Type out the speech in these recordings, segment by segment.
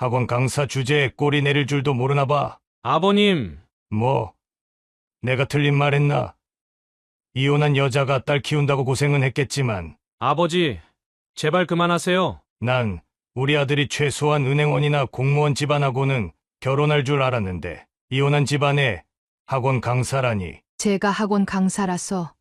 학원 강사 주제에 꼬리 내릴 줄도 모르나 봐. 아버님, 뭐, 내가 틀린 말 했나? 이혼한 여자가 딸 키운다고 고생은 했겠지만, 아버지, 제발 그만하세요. 난 우리 아들이 최소한 은행원이나 공무원 집안하고는 결혼할 줄 알았는데, 이혼한 집안에 학원 강사라니. 제가 학원 강사라서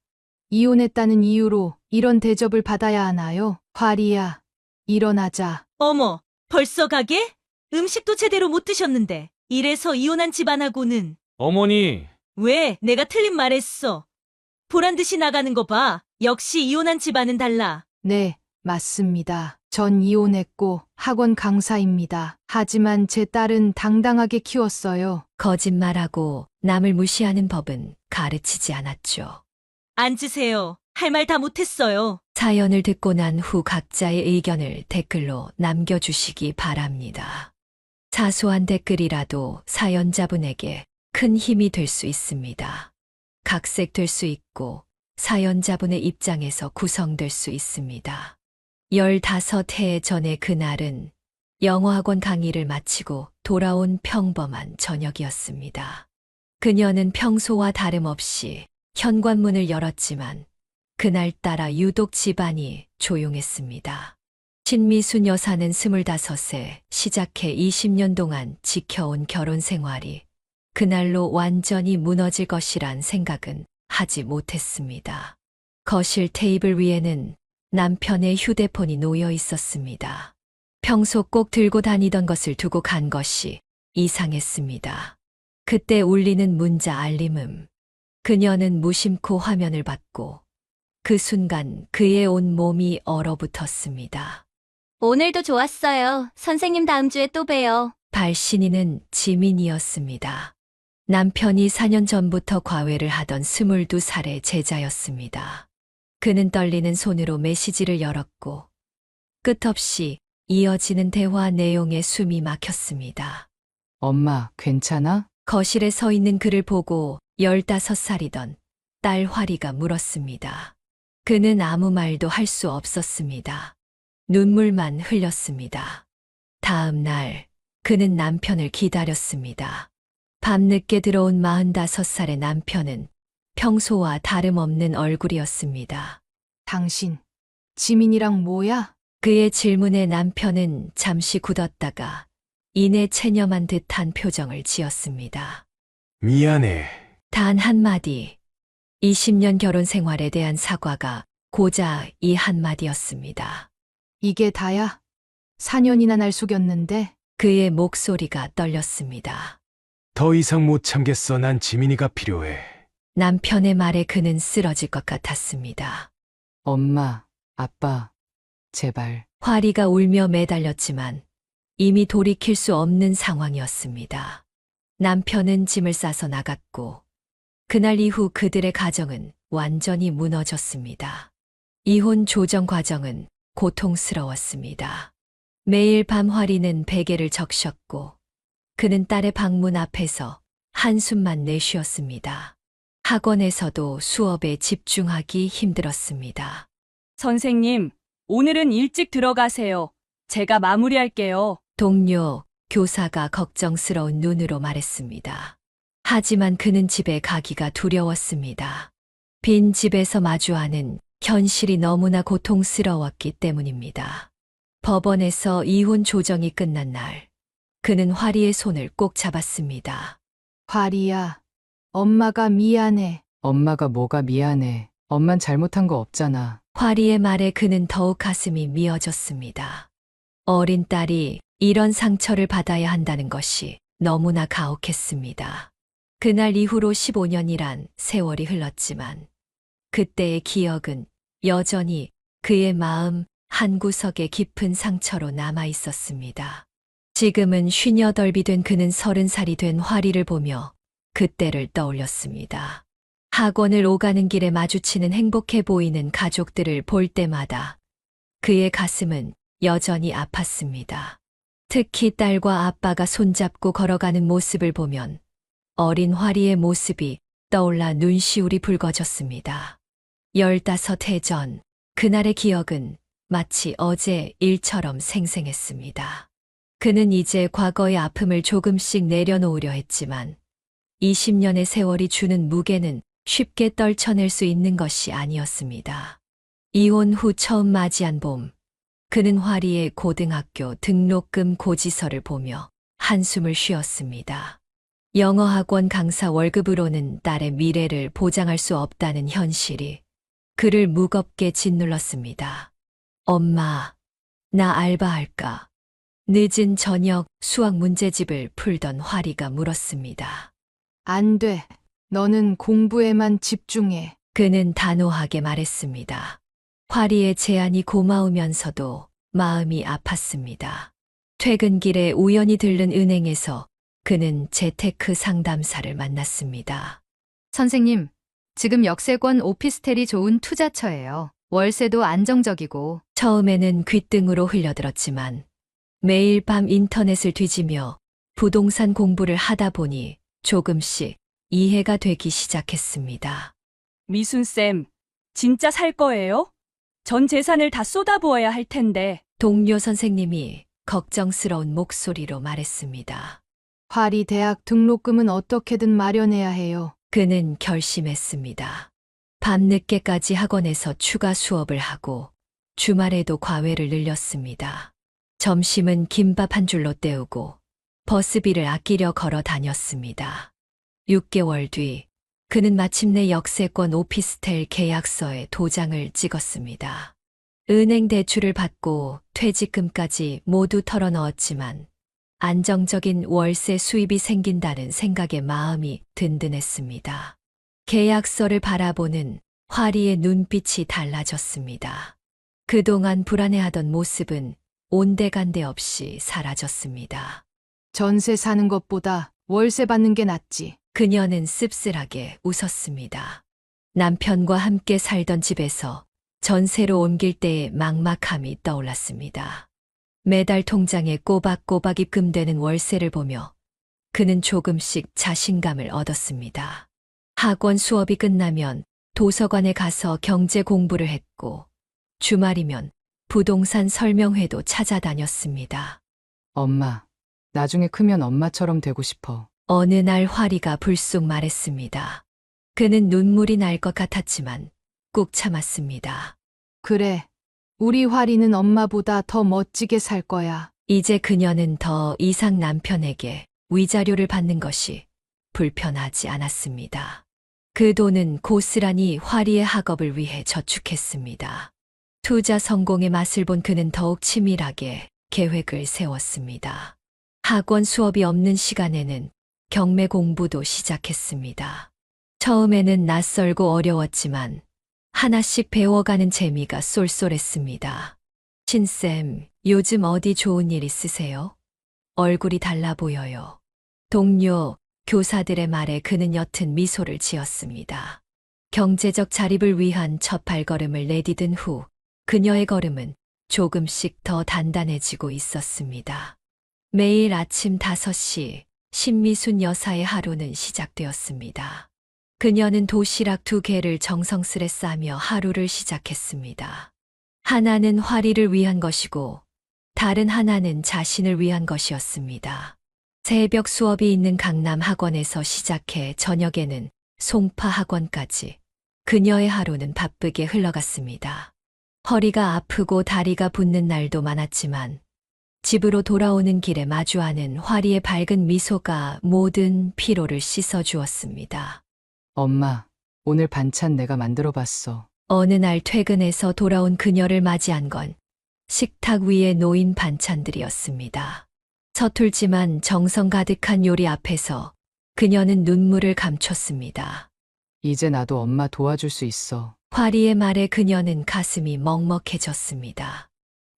이혼했다는 이유로 이런 대접을 받아야 하나요? 화리야, 일어나자. 어머, 벌써 가게? 음식도 제대로 못 드셨는데. 이래서 이혼한 집안하고는. 어머니, 왜? 내가 틀린 말 했어. 보란 듯이 나가는 거 봐. 역시 이혼한 집안은 달라. 네, 맞습니다. 전 이혼했고 학원 강사입니다. 하지만 제 딸은 당당하게 키웠어요. 거짓말하고 남을 무시하는 법은 가르치지 않았죠. 앉으세요. 할 말 다 못했어요. 사연을 듣고 난 후 각자의 의견을 댓글로 남겨주시기 바랍니다. 사소한 댓글이라도 사연자분에게 큰 힘이 될 수 있습니다. 각색될 수 있고 사연자분의 입장에서 구성될 수 있습니다. 15해 전의 그날은 영어학원 강의를 마치고 돌아온 평범한 저녁이었습니다. 그녀는 평소와 다름없이 현관문을 열었지만 그날따라 유독 집안이 조용했습니다. 신미순 여사는 25세 시작해 20년 동안 지켜온 결혼 생활이 그날로 완전히 무너질 것이란 생각은 하지 못했습니다. 거실 테이블 위에는 남편의 휴대폰이 놓여 있었습니다. 평소 꼭 들고 다니던 것을 두고 간 것이 이상했습니다. 그때 울리는 문자 알림음. 그녀는 무심코 화면을 받고 그 순간 그의 온 몸이 얼어붙었습니다. 오늘도 좋았어요. 선생님 다음 주에 또 봬요. 발신인은 지민이었습니다. 남편이 4년 전부터 과외를 하던 22살의 제자였습니다. 그는 떨리는 손으로 메시지를 열었고 끝없이 이어지는 대화 내용에 숨이 막혔습니다. 엄마, 괜찮아? 거실에 서 있는 그를 보고 15살이던 딸 화리가 물었습니다. 그는 아무 말도 할 수 없었습니다. 눈물만 흘렸습니다. 다음 날 그는 남편을 기다렸습니다. 밤늦게 들어온 45살의 남편은 평소와 다름없는 얼굴이었습니다. 당신, 지민이랑 뭐야? 그의 질문에 남편은 잠시 굳었다가 이내 체념한 듯한 표정을 지었습니다. 미안해. 단 한마디, 20년 결혼 생활에 대한 사과가 고작 이 한마디였습니다. 이게 다야? 4년이나 날 속였는데? 그의 목소리가 떨렸습니다. 더 이상 못 참겠어. 난 지민이가 필요해. 남편의 말에 그는 쓰러질 것 같았습니다. 엄마, 아빠, 제발. 화리가 울며 매달렸지만 이미 돌이킬 수 없는 상황이었습니다. 남편은 짐을 싸서 나갔고 그날 이후 그들의 가정은 완전히 무너졌습니다. 이혼 조정 과정은 고통스러웠습니다. 매일 밤 화리는 베개를 적셨고 그는 딸의 방문 앞에서 한숨만 내쉬었습니다. 학원에서도 수업에 집중하기 힘들었습니다. 선생님, 오늘은 일찍 들어가세요. 제가 마무리할게요. 동료, 교사가 걱정스러운 눈으로 말했습니다. 하지만 그는 집에 가기가 두려웠습니다. 빈 집에서 마주하는 현실이 너무나 고통스러웠기 때문입니다. 법원에서 이혼 조정이 끝난 날, 그는 화리의 손을 꼭 잡았습니다. 화리야, 엄마가 미안해. 엄마가 뭐가 미안해. 엄만 잘못한 거 없잖아. 화리의 말에 그는 더욱 가슴이 미어졌습니다. 어린 딸이 이런 상처를 받아야 한다는 것이 너무나 가혹했습니다. 그날 이후로 15년이란 세월이 흘렀지만 그때의 기억은 여전히 그의 마음 한구석에 깊은 상처로 남아 있었습니다. 지금은 58이 된 그는 30살이 된 화리를 보며 그때를 떠올렸습니다. 학원을 오가는 길에 마주치는 행복해 보이는 가족들을 볼 때마다 그의 가슴은 여전히 아팠습니다. 특히 딸과 아빠가 손잡고 걸어가는 모습을 보면 어린 화리의 모습이 떠올라 눈시울이 붉어졌습니다. 15해 전 그날의 기억은 마치 어제 일처럼 생생했습니다. 그는 이제 과거의 아픔을 조금씩 내려놓으려 했지만 20년의 세월이 주는 무게는 쉽게 떨쳐낼 수 있는 것이 아니었습니다. 이혼 후 처음 맞이한 봄, 그는 화리의 고등학교 등록금 고지서를 보며 한숨을 쉬었습니다. 영어학원 강사 월급으로는 딸의 미래를 보장할 수 없다는 현실이 그를 무겁게 짓눌렀습니다. 엄마, 나 알바할까? 늦은 저녁 수학 문제집을 풀던 화리가 물었습니다. 안 돼. 너는 공부에만 집중해. 그는 단호하게 말했습니다. 화리의 제안이 고마우면서도 마음이 아팠습니다. 퇴근길에 우연히 들른 은행에서 그는 재테크 상담사를 만났습니다. 선생님, 지금 역세권 오피스텔이 좋은 투자처예요. 월세도 안정적이고. 처음에는 귓등으로 흘려들었지만 매일 밤 인터넷을 뒤지며 부동산 공부를 하다 보니 조금씩 이해가 되기 시작했습니다. 미순쌤, 진짜 살 거예요? 전 재산을 다 쏟아부어야 할 텐데. 동료 선생님이 걱정스러운 목소리로 말했습니다. 화리 대학 등록금은 어떻게든 마련해야 해요. 그는 결심했습니다. 밤늦게까지 학원에서 추가 수업을 하고 주말에도 과외를 늘렸습니다. 점심은 김밥 한 줄로 때우고 버스비를 아끼려 걸어 다녔습니다. 6개월 뒤 그는 마침내 역세권 오피스텔 계약서에 도장을 찍었습니다. 은행 대출을 받고 퇴직금까지 모두 털어넣었지만 안정적인 월세 수입이 생긴다는 생각에 마음이 든든했습니다. 계약서를 바라보는 화리의 눈빛이 달라졌습니다. 그동안 불안해하던 모습은 온데간데 없이 사라졌습니다. 전세 사는 것보다 월세 받는 게 낫지. 그녀는 씁쓸하게 웃었습니다. 남편과 함께 살던 집에서 전세로 옮길 때의 막막함이 떠올랐습니다. 매달 통장에 꼬박꼬박 입금되는 월세를 보며 그는 조금씩 자신감을 얻었습니다. 학원 수업이 끝나면 도서관에 가서 경제 공부를 했고 주말이면 부동산 설명회도 찾아다녔습니다. 엄마, 나중에 크면 엄마처럼 되고 싶어. 어느 날 화리가 불쑥 말했습니다. 그는 눈물이 날 것 같았지만 꾹 참았습니다. 그래. 우리 화리는 엄마보다 더 멋지게 살 거야. 이제 그녀는 더 이상 남편에게 위자료를 받는 것이 불편하지 않았습니다. 그 돈은 고스란히 화리의 학업을 위해 저축했습니다. 투자 성공의 맛을 본 그는 더욱 치밀하게 계획을 세웠습니다. 학원 수업이 없는 시간에는 경매 공부도 시작했습니다. 처음에는 낯설고 어려웠지만 하나씩 배워가는 재미가 쏠쏠했습니다. 신쌤, 요즘 어디 좋은 일 있으세요? 얼굴이 달라 보여요. 동료, 교사들의 말에 그는 옅은 미소를 지었습니다. 경제적 자립을 위한 첫 발걸음을 내디딘 후 그녀의 걸음은 조금씩 더 단단해지고 있었습니다. 매일 아침 5시 신미순 여사의 하루는 시작되었습니다. 그녀는 도시락 2개를 정성스레 싸며 하루를 시작했습니다. 하나는 화리를 위한 것이고 다른 하나는 자신을 위한 것이었습니다. 새벽 수업이 있는 강남 학원에서 시작해 저녁에는 송파 학원까지 그녀의 하루는 바쁘게 흘러갔습니다. 허리가 아프고 다리가 붓는 날도 많았지만 집으로 돌아오는 길에 마주하는 화리의 밝은 미소가 모든 피로를 씻어주었습니다. 엄마, 오늘 반찬 내가 만들어 봤어. 어느 날 퇴근해서 돌아온 그녀를 맞이한 건 식탁 위에 놓인 반찬들이었습니다. 서툴지만 정성 가득한 요리 앞에서 그녀는 눈물을 감췄습니다. 이제 나도 엄마 도와줄 수 있어. 화리의 말에 그녀는 가슴이 먹먹해졌습니다.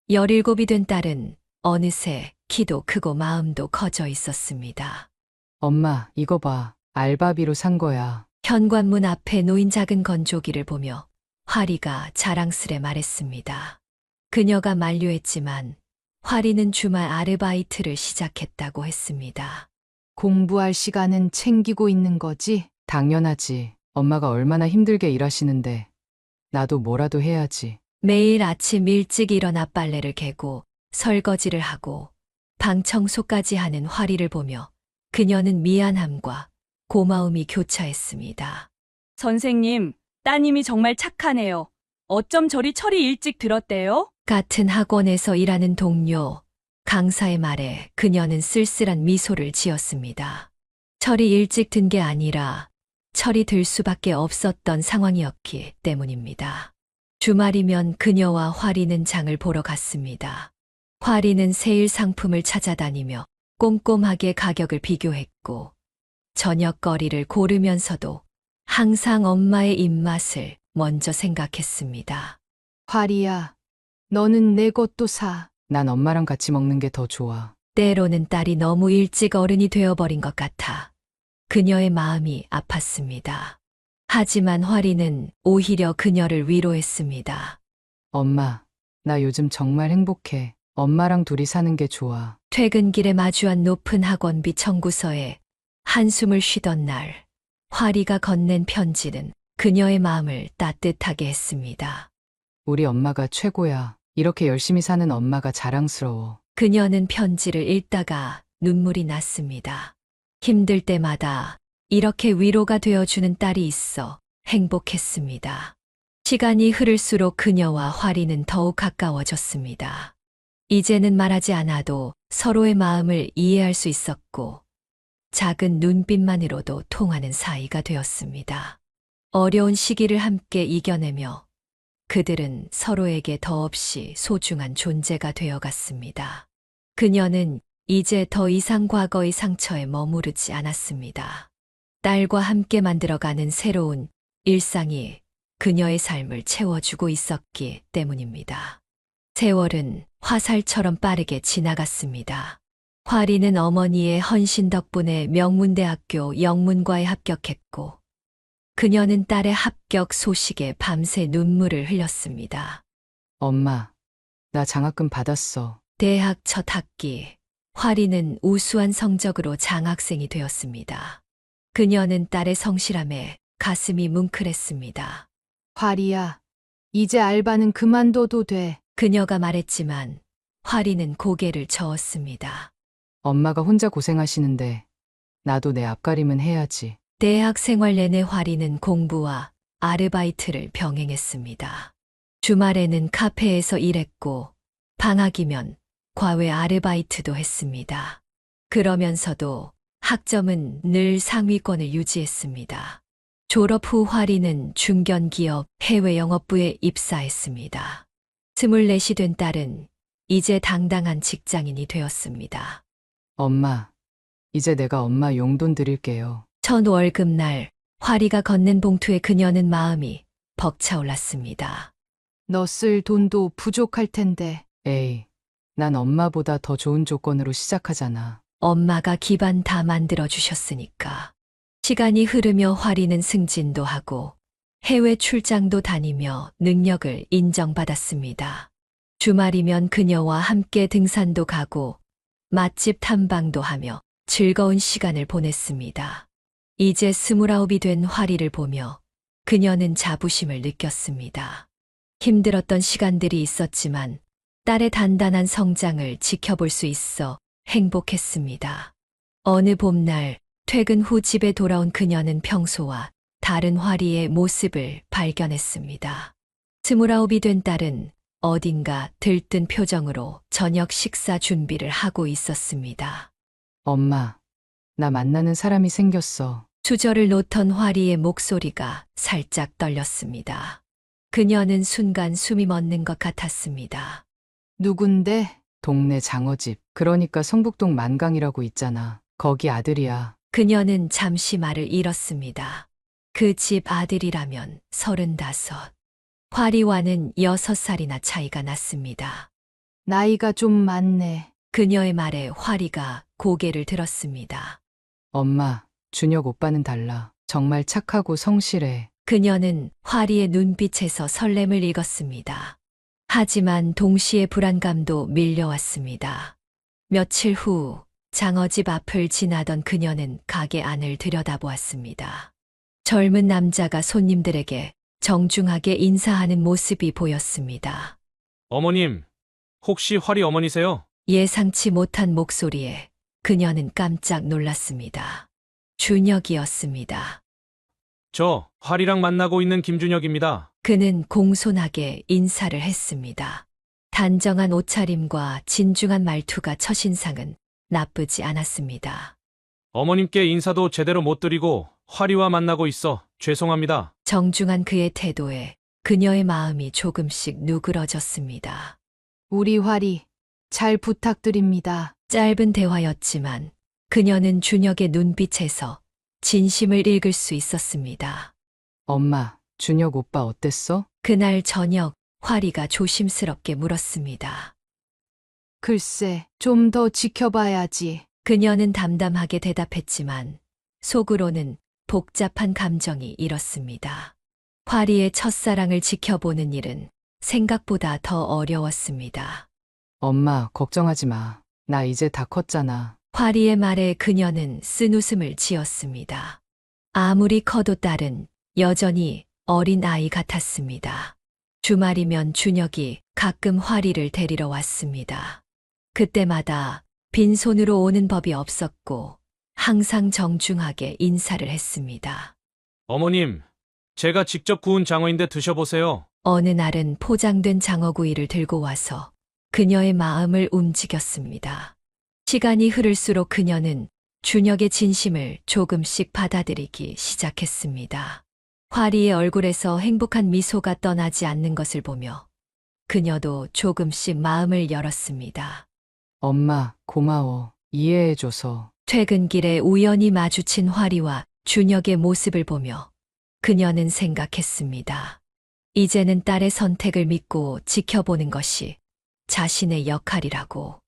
17이 된 딸은 어느새 키도 크고 마음도 커져 있었습니다. 엄마, 이거 봐. 알바비로 산 거야. 현관문 앞에 놓인 작은 건조기를 보며 화리가 자랑스레 말했습니다. 그녀가 만류했지만 화리는 주말 아르바이트를 시작했다고 했습니다. 공부할 시간은 챙기고 있는 거지? 당연하지. 엄마가 얼마나 힘들게 일하시는데 나도 뭐라도 해야지. 매일 아침 일찍 일어나 빨래를 개고 설거지를 하고 방 청소까지 하는 화리를 보며 그녀는 미안함과 고마움이 교차했습니다. 선생님, 따님이 정말 착하네요. 어쩜 저리 철이 일찍 들었대요? 같은 학원에서 일하는 동료, 강사의 말에 그녀는 쓸쓸한 미소를 지었습니다. 철이 일찍 든 게 아니라 철이 들 수밖에 없었던 상황이었기 때문입니다. 주말이면 그녀와 화리는 장을 보러 갔습니다. 화리는 세일 상품을 찾아다니며 꼼꼼하게 가격을 비교했고 저녁거리를 고르면서도 항상 엄마의 입맛을 먼저 생각했습니다. 화리야, 너는 내 것도 사. 난 엄마랑 같이 먹는 게 더 좋아. 때로는 딸이 너무 일찍 어른이 되어버린 것 같아 그녀의 마음이 아팠습니다. 하지만 화리는 오히려 그녀를 위로했습니다. 엄마, 나 요즘 정말 행복해. 엄마랑 둘이 사는 게 좋아. 퇴근길에 마주한 높은 학원비 청구서에 한숨을 쉬던 날, 화리가 건넨 편지는 그녀의 마음을 따뜻하게 했습니다. 우리 엄마가 최고야. 이렇게 열심히 사는 엄마가 자랑스러워. 그녀는 편지를 읽다가 눈물이 났습니다. 힘들 때마다 이렇게 위로가 되어주는 딸이 있어 행복했습니다. 시간이 흐를수록 그녀와 화리는 더욱 가까워졌습니다. 이제는 말하지 않아도 서로의 마음을 이해할 수 있었고, 작은 눈빛만으로도 통하는 사이가 되었습니다. 어려운 시기를 함께 이겨내며 그들은 서로에게 더없이 소중한 존재가 되어갔습니다. 그녀는 이제 더 이상 과거의 상처에 머무르지 않았습니다. 딸과 함께 만들어가는 새로운 일상이 그녀의 삶을 채워주고 있었기 때문입니다. 세월은 화살처럼 빠르게 지나갔습니다. 화리는 어머니의 헌신 덕분에 명문대학교 영문과에 합격했고, 그녀는 딸의 합격 소식에 밤새 눈물을 흘렸습니다. 엄마, 나 장학금 받았어. 대학 첫 학기, 화리는 우수한 성적으로 장학생이 되었습니다. 그녀는 딸의 성실함에 가슴이 뭉클했습니다. 화리야, 이제 알바는 그만둬도 돼. 그녀가 말했지만 화리는 고개를 저었습니다. 엄마가 혼자 고생하시는데 나도 내 앞가림은 해야지. 대학 생활 내내 화리는 공부와 아르바이트를 병행했습니다. 주말에는 카페에서 일했고 방학이면 과외 아르바이트도 했습니다. 그러면서도 학점은 늘 상위권을 유지했습니다. 졸업 후 화리는 중견기업 해외 영업부에 입사했습니다. 24이 된 딸은 이제 당당한 직장인이 되었습니다. 엄마, 이제 내가 엄마 용돈 드릴게요. 첫 월급날 화리가 건넨 봉투에 그녀는 마음이 벅차올랐습니다. 너 쓸 돈도 부족할 텐데. 에이, 난 엄마보다 더 좋은 조건으로 시작하잖아. 엄마가 기반 다 만들어 주셨으니까. 시간이 흐르며 화리는 승진도 하고 해외 출장도 다니며 능력을 인정받았습니다. 주말이면 그녀와 함께 등산도 가고 맛집 탐방도 하며 즐거운 시간을 보냈습니다. 이제 29이 된 화리를 보며 그녀는 자부심을 느꼈습니다. 힘들었던 시간들이 있었지만 딸의 단단한 성장을 지켜볼 수 있어 행복했습니다. 어느 봄날 퇴근 후 집에 돌아온 그녀는 평소와 다른 화리의 모습을 발견했습니다. 29이 된 딸은 어딘가 들뜬 표정으로 저녁 식사 준비를 하고 있었습니다. 엄마, 나 만나는 사람이 생겼어. 주저를 놓던 화리의 목소리가 살짝 떨렸습니다. 그녀는 순간 숨이 멎는 것 같았습니다. 누군데? 동네 장어집. 그러니까 성북동 만강이라고 있잖아. 거기 아들이야. 그녀는 잠시 말을 잃었습니다. 그 집 아들이라면 35. 화리와는 6살이나 차이가 났습니다. 나이가 좀 많네. 그녀의 말에 화리가 고개를 들었습니다. 엄마, 준혁 오빠는 달라. 정말 착하고 성실해. 그녀는 화리의 눈빛에서 설렘을 읽었습니다. 하지만 동시에 불안감도 밀려왔습니다. 며칠 후 장어집 앞을 지나던 그녀는 가게 안을 들여다보았습니다. 젊은 남자가 손님들에게 정중하게 인사하는 모습이 보였습니다. 어머님, 혹시 화리 어머니세요? 예상치 못한 목소리에 그녀는 깜짝 놀랐습니다. 준혁이었습니다. 저 활이랑 만나고 있는 김준혁입니다. 그는 공손하게 인사를 했습니다. 단정한 옷차림과 진중한 말투가 첫인상은 나쁘지 않았습니다. 어머님께 인사도 제대로 못 드리고 활이와 만나고 있어 죄송합니다. 정중한 그의 태도에 그녀의 마음이 조금씩 누그러졌습니다. 우리 활이 잘 부탁드립니다. 짧은 대화였지만 그녀는 준혁의 눈빛에서 진심을 읽을 수 있었습니다. 엄마, 준혁 오빠 어땠어? 그날 저녁 활이가 조심스럽게 물었습니다. 글쎄, 좀 더 지켜봐야지. 그녀는 담담하게 대답했지만 속으로는 복잡한 감정이 일었습니다. 활이의 첫사랑을 지켜보는 일은 생각보다 더 어려웠습니다. 엄마, 걱정하지 마. 나 이제 다 컸잖아. 활이의 말에 그녀는 쓴웃음을 지었습니다. 아무리 커도 딸은 여전히 어린 아이 같았습니다. 주말이면 준혁이 가끔 활이를 데리러 왔습니다. 그때마다 빈손으로 오는 법이 없었고 항상 정중하게 인사를 했습니다. 어머님, 제가 직접 구운 장어인데 드셔보세요. 어느 날은 포장된 장어구이를 들고 와서 그녀의 마음을 움직였습니다. 시간이 흐를수록 그녀는 준혁의 진심을 조금씩 받아들이기 시작했습니다. 활이의 얼굴에서 행복한 미소가 떠나지 않는 것을 보며 그녀도 조금씩 마음을 열었습니다. 엄마, 고마워. 이해해줘서. 퇴근길에 우연히 마주친 활이와 준혁의 모습을 보며 그녀는 생각했습니다. 이제는 딸의 선택을 믿고 지켜보는 것이 자신의 역할이라고.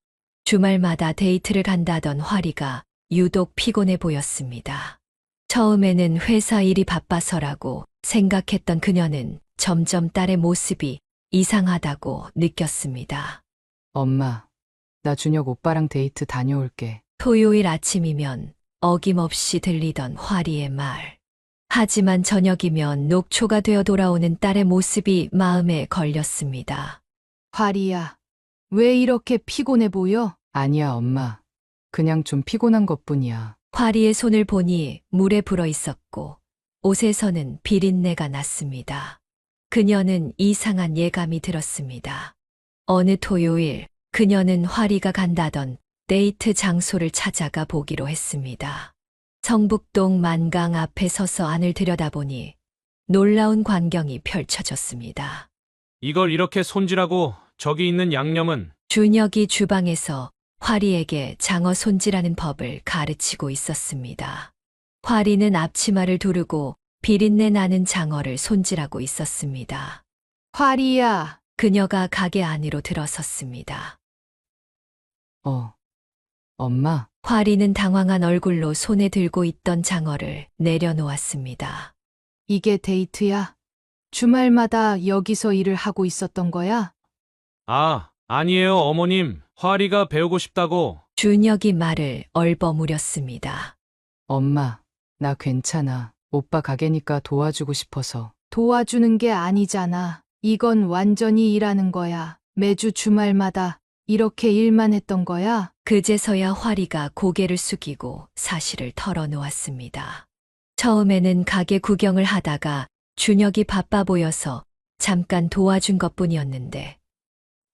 주말마다 데이트를 간다던 활이가 유독 피곤해 보였습니다. 처음에는 회사 일이 바빠서라고 생각했던 그녀는 점점 딸의 모습이 이상하다고 느꼈습니다. 엄마, 나 준혁 오빠랑 데이트 다녀올게. 토요일 아침이면 어김없이 들리던 활이의 말. 하지만 저녁이면 녹초가 되어 돌아오는 딸의 모습이 마음에 걸렸습니다. 활이야, 왜 이렇게 피곤해 보여? 아니야, 엄마. 그냥 좀 피곤한 것뿐이야. 활이의 손을 보니 물에 불어 있었고 옷에서는 비린내가 났습니다. 그녀는 이상한 예감이 들었습니다. 어느 토요일 그녀는 활이가 간다던 데이트 장소를 찾아가 보기로 했습니다. 성북동 만강 앞에 서서 안을 들여다보니 놀라운 광경이 펼쳐졌습니다. 이걸 이렇게 손질하고 저기 있는 양념은 준혁이 주방에서 활이에게 장어 손질하는 법을 가르치고 있었습니다. 활이는 앞치마를 두르고 비린내 나는 장어를 손질하고 있었습니다. 활이야. 그녀가 가게 안으로 들어섰습니다. 엄마. 활이는 당황한 얼굴로 손에 들고 있던 장어를 내려놓았습니다. 이게 데이트야? 주말마다 여기서 일을 하고 있었던 거야? 아니에요, 어머님. 활이가 배우고 싶다고. 준혁이 말을 얼버무렸습니다. 엄마, 나 괜찮아. 오빠 가게니까 도와주고 싶어서. 도와주는 게 아니잖아. 이건 완전히 일하는 거야. 매주 주말마다 이렇게 일만 했던 거야? 그제서야 활이가 고개를 숙이고 사실을 털어놓았습니다. 처음에는 가게 구경을 하다가 준혁이 바빠 보여서 잠깐 도와준 것뿐이었는데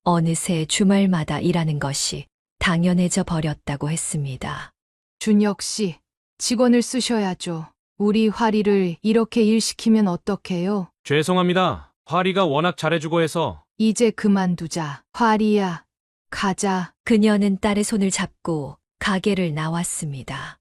어느새 주말마다 일하는 것이 당연해져 버렸다고 했습니다. 준혁 씨, 직원을 쓰셔야죠. 우리 활이를 이렇게 일시키면 어떡해요? 죄송합니다. 활이가 워낙 잘해주고 해서. 이제 그만두자. 활이야, 가자. 그녀는 딸의 손을 잡고 가게를 나왔습니다.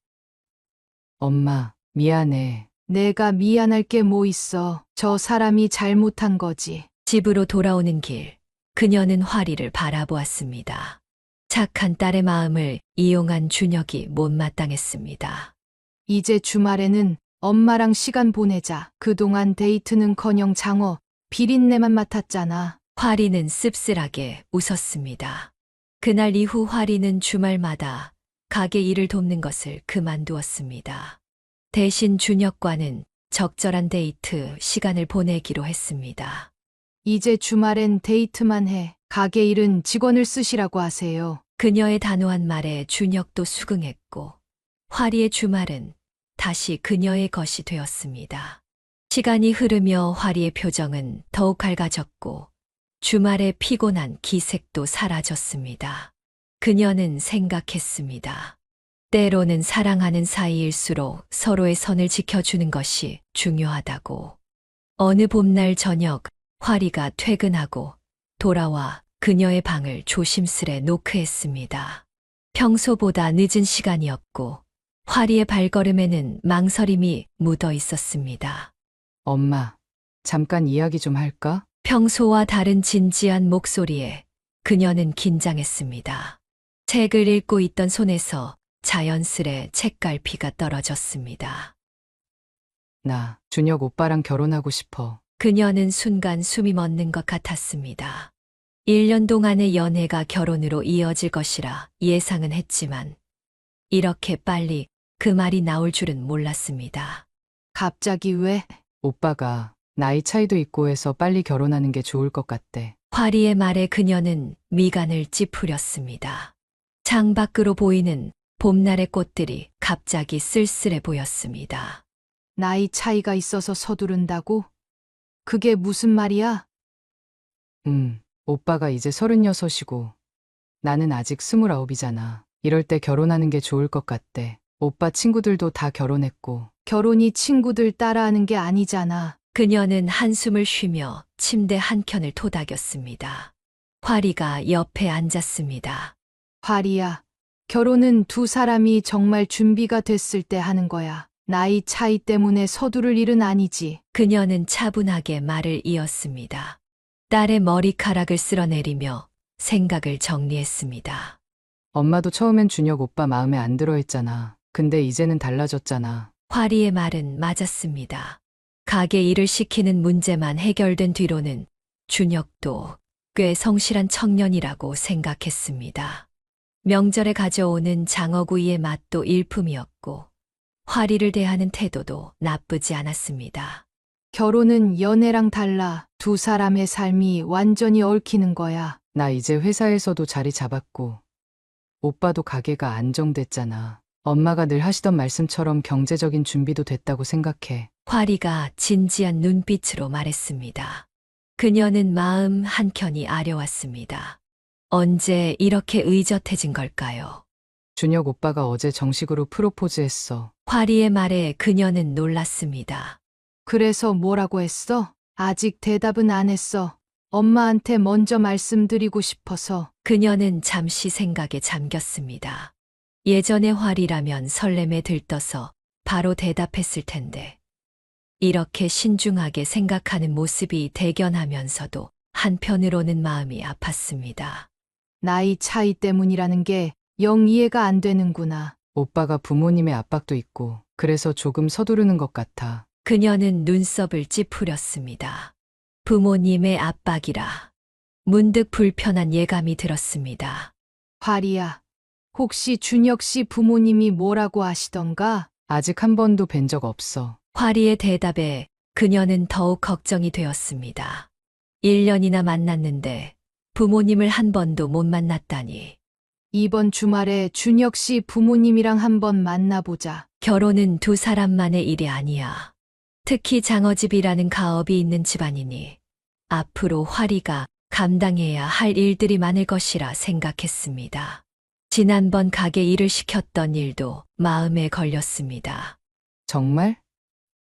엄마, 미안해. 내가 미안할 게 뭐 있어. 저 사람이 잘못한 거지. 집으로 돌아오는 길, 그녀는 활이를 바라보았습니다. 착한 딸의 마음을 이용한 준혁이 못마땅했습니다. 이제 주말에는 엄마랑 시간 보내자. 그동안 데이트는커녕 장어, 비린내만 맡았잖아. 활이는 씁쓸하게 웃었습니다. 그날 이후 활이는 주말마다 가게 일을 돕는 것을 그만두었습니다. 대신 준혁과는 적절한 데이트 시간을 보내기로 했습니다. 이제 주말엔 데이트만 해. 가게 일은 직원을 쓰시라고 하세요. 그녀의 단호한 말에 준혁도 수긍했고 화리의 주말은 다시 그녀의 것이 되었습니다. 시간이 흐르며 화리의 표정은 더욱 밝아졌고 주말의 피곤한 기색도 사라졌습니다. 그녀는 생각했습니다. 때로는 사랑하는 사이일수록 서로의 선을 지켜주는 것이 중요하다고. 어느 봄날 저녁 화리가 퇴근하고 돌아와 그녀의 방을 조심스레 노크했습니다. 평소보다 늦은 시간이었고 화리의 발걸음에는 망설임이 묻어 있었습니다. 엄마, 잠깐 이야기 좀 할까? 평소와 다른 진지한 목소리에 그녀는 긴장했습니다. 책을 읽고 있던 손에서 자연스레 책갈피가 떨어졌습니다. 나 준혁 오빠랑 결혼하고 싶어. 그녀는 순간 숨이 멎는 것 같았습니다. 1년 동안의 연애가 결혼으로 이어질 것이라 예상은 했지만 이렇게 빨리 그 말이 나올 줄은 몰랐습니다. 갑자기 왜? 오빠가 나이 차이도 있고 해서 빨리 결혼하는 게 좋을 것 같대. 화리의 말에 그녀는 미간을 찌푸렸습니다. 창밖으로 보이는 봄날의 꽃들이 갑자기 쓸쓸해 보였습니다. 나이 차이가 있어서 서두른다고? 그게 무슨 말이야? 오빠가 이제 36이고 나는 아직 29이잖아. 이럴 때 결혼하는 게 좋을 것 같대. 오빠 친구들도 다 결혼했고. 결혼이 친구들 따라하는 게 아니잖아. 그녀는 한숨을 쉬며 침대 한켠을 토닥였습니다. 화리가 옆에 앉았습니다. 화리야, 결혼은 두 사람이 정말 준비가 됐을 때 하는 거야. 나이 차이 때문에 서두를 일은 아니지. 그녀는 차분하게 말을 이었습니다. 딸의 머리카락을 쓸어내리며 생각을 정리했습니다. 엄마도 처음엔 준혁 오빠 마음에 안 들어 했잖아. 근데 이제는 달라졌잖아. 화리의 말은 맞았습니다. 가게 일을 시키는 문제만 해결된 뒤로는 준혁도 꽤 성실한 청년이라고 생각했습니다. 명절에 가져오는 장어구이의 맛도 일품이었고 화리를 대하는 태도도 나쁘지 않았습니다. 결혼은 연애랑 달라. 두 사람의 삶이 완전히 얽히는 거야. 나 이제 회사에서도 자리 잡았고 오빠도 가게가 안정됐잖아. 엄마가 늘 하시던 말씀처럼 경제적인 준비도 됐다고 생각해. 화리가 진지한 눈빛으로 말했습니다. 그녀는 마음 한켠이 아려왔습니다. 언제 이렇게 의젓해진 걸까요? 준혁 오빠가 어제 정식으로 프로포즈했어. 화리의 말에 그녀는 놀랐습니다. 그래서 뭐라고 했어? 아직 대답은 안 했어. 엄마한테 먼저 말씀드리고 싶어서. 그녀는 잠시 생각에 잠겼습니다. 예전의 화리라면 설렘에 들떠서 바로 대답했을 텐데 이렇게 신중하게 생각하는 모습이 대견하면서도 한편으로는 마음이 아팠습니다. 나이 차이 때문이라는 게 영 이해가 안 되는구나. 오빠가 부모님의 압박도 있고 그래서 조금 서두르는 것 같아. 그녀는 눈썹을 찌푸렸습니다. 부모님의 압박이라 문득 불편한 예감이 들었습니다. 화리야, 혹시 준혁 씨 부모님이 뭐라고 하시던가? 아직 한 번도 뵌 적 없어. 화리의 대답에 그녀는 더욱 걱정이 되었습니다. 1년이나 만났는데 부모님을 한 번도 못 만났다니. 이번 주말에 준혁 씨 부모님이랑 한번 만나보자. 결혼은 두 사람만의 일이 아니야. 특히 장어집이라는 가업이 있는 집안이니 앞으로 화리가 감당해야 할 일들이 많을 것이라 생각했습니다. 지난번 가게 일을 시켰던 일도 마음에 걸렸습니다. 정말?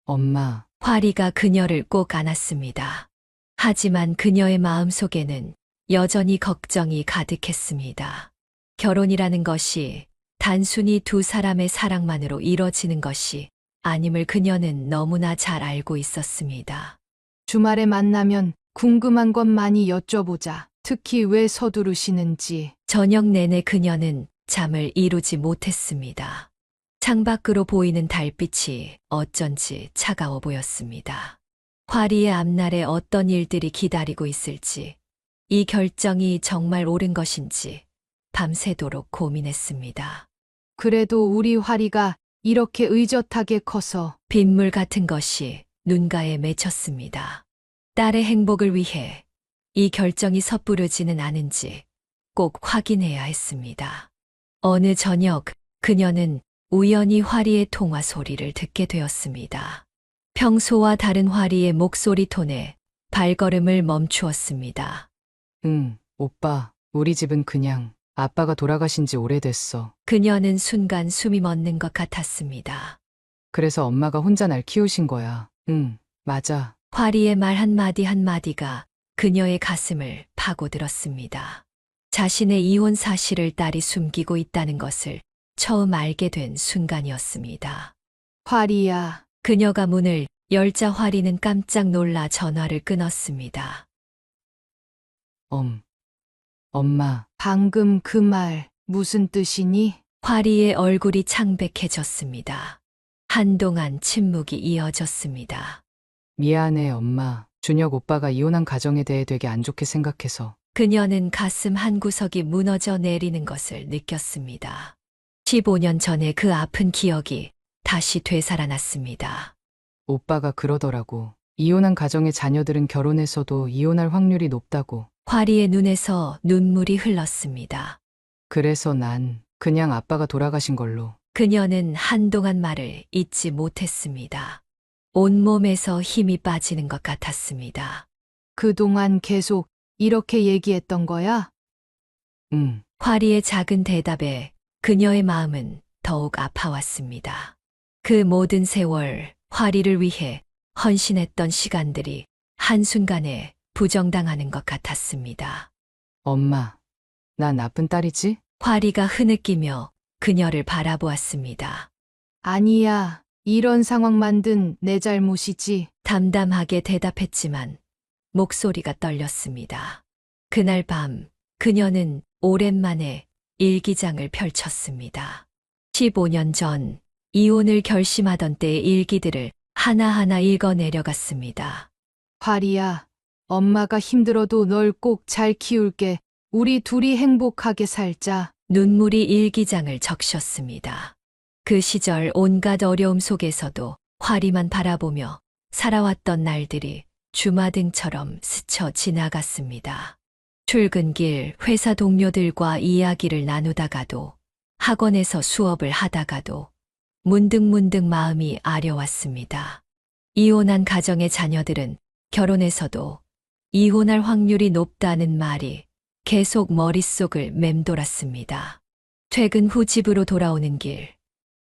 엄마, 화리가 그녀를 꼭 안았습니다. 하지만 그녀의 마음속에는 여전히 걱정이 가득했습니다. 결혼이라는 것이 단순히 두 사람의 사랑만으로 이뤄지는 것이 아님을 그녀는 너무나 잘 알고 있었습니다. 주말에 만나면 궁금한 것 많이 여쭤보자. 특히 왜 서두르시는지. 저녁 내내 그녀는 잠을 이루지 못했습니다. 창밖으로 보이는 달빛이 어쩐지 차가워 보였습니다. 화리의 앞날에 어떤 일들이 기다리고 있을지, 이 결정이 정말 옳은 것인지 밤새도록 고민했습니다. 그래도 우리 화리가 이렇게 의젓하게 커서 빗물 같은 것이 눈가에 맺혔습니다. 딸의 행복을 위해 이 결정이 섣부르지는 않은지 꼭 확인해야 했습니다. 어느 저녁 그녀는 우연히 화리의 통화 소리를 듣게 되었습니다. 평소와 다른 화리의 목소리 톤에 발걸음을 멈추었습니다. 응, 오빠, 우리 집은 그냥 아빠가 돌아가신 지 오래됐어. 그녀는 순간 숨이 멎는 것 같았습니다. 그래서 엄마가 혼자 날 키우신 거야. 응, 맞아. 화리의 말 한마디 한마디가 그녀의 가슴을 파고들었습니다. 자신의 이혼 사실을 딸이 숨기고 있다는 것을 처음 알게 된 순간이었습니다. 화리야, 그녀가 문을 열자 화리는 깜짝 놀라 전화를 끊었습니다. 엄마, 방금 그 말 무슨 뜻이니? 화리의 얼굴이 창백해졌습니다. 한동안 침묵이 이어졌습니다. 미안해, 엄마. 준혁 오빠가 이혼한 가정에 대해 되게 안 좋게 생각해서. 그녀는 가슴 한구석이 무너져 내리는 것을 느꼈습니다. 15년 전에 그 아픈 기억이 다시 되살아났습니다. 오빠가 그러더라고. 이혼한 가정의 자녀들은 결혼해서도 이혼할 확률이 높다고. 화리의 눈에서 눈물이 흘렀습니다. 그래서 난 그냥 아빠가 돌아가신 걸로. 그녀는 한동안 말을 잇지 못했습니다. 온몸에서 힘이 빠지는 것 같았습니다. 그동안 계속 이렇게 얘기했던 거야? 응, 화리의 작은 대답에 그녀의 마음은 더욱 아파왔습니다. 그 모든 세월 화리를 위해 헌신했던 시간들이 한순간에 부정당하는 것 같았습니다. 엄마. 나 나쁜 딸이지? 화리가 흐느끼며 그녀를 바라보았습니다. 아니야. 이런 상황 만든 내 잘못이지. 담담하게 대답했지만 목소리가 떨렸습니다. 그날 밤 그녀는 오랜만에 일기장을 펼쳤습니다. 15년 전 이혼을 결심하던 때의 일기들을 하나하나 읽어내려갔습니다. 화리야, 엄마가 힘들어도 널 꼭 잘 키울게. 우리 둘이 행복하게 살자. 눈물이 일기장을 적셨습니다. 그 시절 온갖 어려움 속에서도 화리만 바라보며 살아왔던 날들이 주마등처럼 스쳐 지나갔습니다. 출근길 회사 동료들과 이야기를 나누다가도 학원에서 수업을 하다가도 문득문득 마음이 아려왔습니다. 이혼한 가정의 자녀들은 결혼해서도 이혼할 확률이 높다는 말이 계속 머릿속을 맴돌았습니다. 퇴근 후 집으로 돌아오는 길,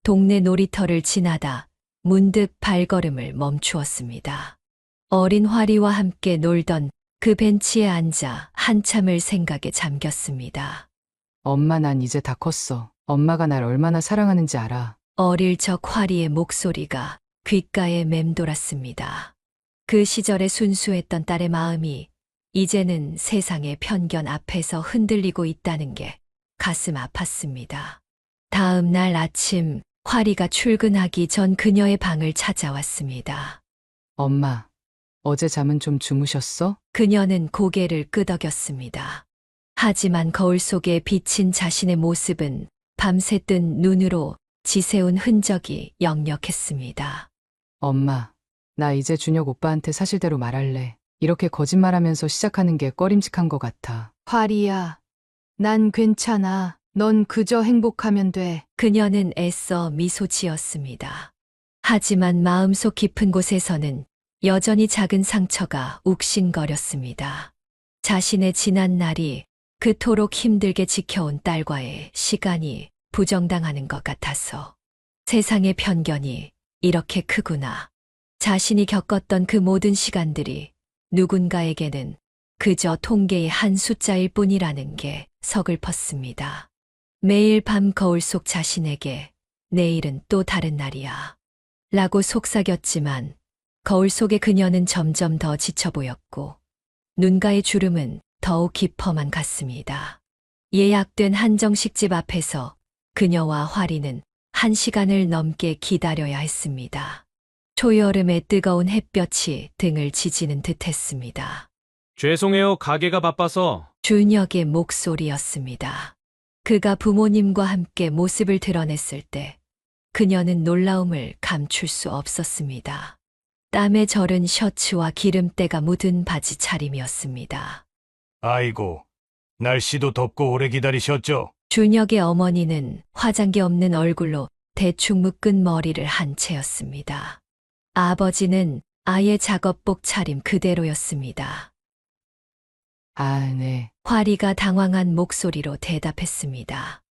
동네 놀이터를 지나다 문득 발걸음을 멈추었습니다. 어린 화리와 함께 놀던 그 벤치에 앉아 한참을 생각에 잠겼습니다. 엄마, 난 이제 다 컸어. 엄마가 날 얼마나 사랑하는지 알아. 어릴 적 화리의 목소리가 귓가에 맴돌았습니다. 그 시절의 순수했던 딸의 마음이 이제는 세상의 편견 앞에서 흔들리고 있다는 게 가슴 아팠습니다. 다음 날 아침 화리가 출근하기 전 그녀의 방을 찾아왔습니다. 엄마, 어제 잠은 좀 주무셨어? 그녀는 고개를 끄덕였습니다. 하지만 거울 속에 비친 자신의 모습은 밤새 뜬 눈으로 지새운 흔적이 역력했습니다. 엄마, 나 이제 준혁 오빠한테 사실대로 말할래. 이렇게 거짓말하면서 시작하는 게 꺼림칙한 것 같아. 화리야, 난 괜찮아. 넌 그저 행복하면 돼. 그녀는 애써 미소 지었습니다. 하지만 마음속 깊은 곳에서는 여전히 작은 상처가 욱신거렸습니다. 자신의 지난 날이 그토록 힘들게 지켜온 딸과의 시간이 부정당하는 것 같아서 세상의 편견이 이렇게 크구나. 자신이 겪었던 그 모든 시간들이 누군가에게는 그저 통계의 한 숫자일 뿐이라는 게 서글펐습니다. 매일 밤 거울 속 자신에게 내일은 또 다른 날이야 라고 속삭였지만 거울 속의 그녀는 점점 더 지쳐 보였고 눈가의 주름은 더욱 깊어만 갔습니다. 예약된 한정식집 앞에서 그녀와 화리는 1시간을 넘게 기다려야 했습니다. 초여름의 뜨거운 햇볕이 등을 지지는 듯했습니다. 죄송해요. 가게가 바빠서. 준혁의 목소리였습니다. 그가 부모님과 함께 모습을 드러냈을 때 그녀는 놀라움을 감출 수 없었습니다. 땀에 절은 셔츠와 기름때가 묻은 바지 차림이었습니다. 아이고, 날씨도 덥고 오래 기다리셨죠? 준혁의 어머니는 화장기 없는 얼굴로 대충 묶은 머리를 한 채였습니다. 아버지는 아예 작업복 차림 그대로였습니다. 아, 네. 화리가 당황한 목소리로 대답했습니다.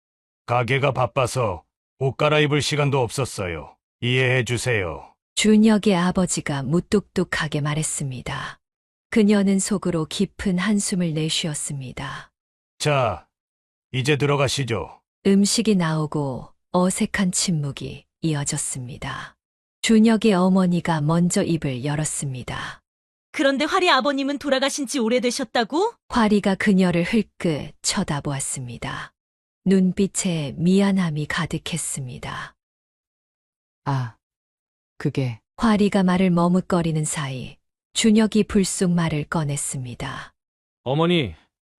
가게가 바빠서 옷 갈아입을 시간도 없었어요. 이해해 주세요. 준혁의 아버지가 무뚝뚝하게 말했습니다. 그녀는 속으로 깊은 한숨을 내쉬었습니다. 자, 이제 들어가시죠. 음식이 나오고 어색한 침묵이 이어졌습니다. 준혁의 어머니가 먼저 입을 열었습니다. 그런데 화리 아버님은 돌아가신 지 오래되셨다고? 화리가 그녀를 흘끗 쳐다보았습니다. 눈빛에 미안함이 가득했습니다. 아, 그게 화리가 말을 머뭇거리는 사이 준혁이 불쑥 말을 꺼냈습니다. 어머니,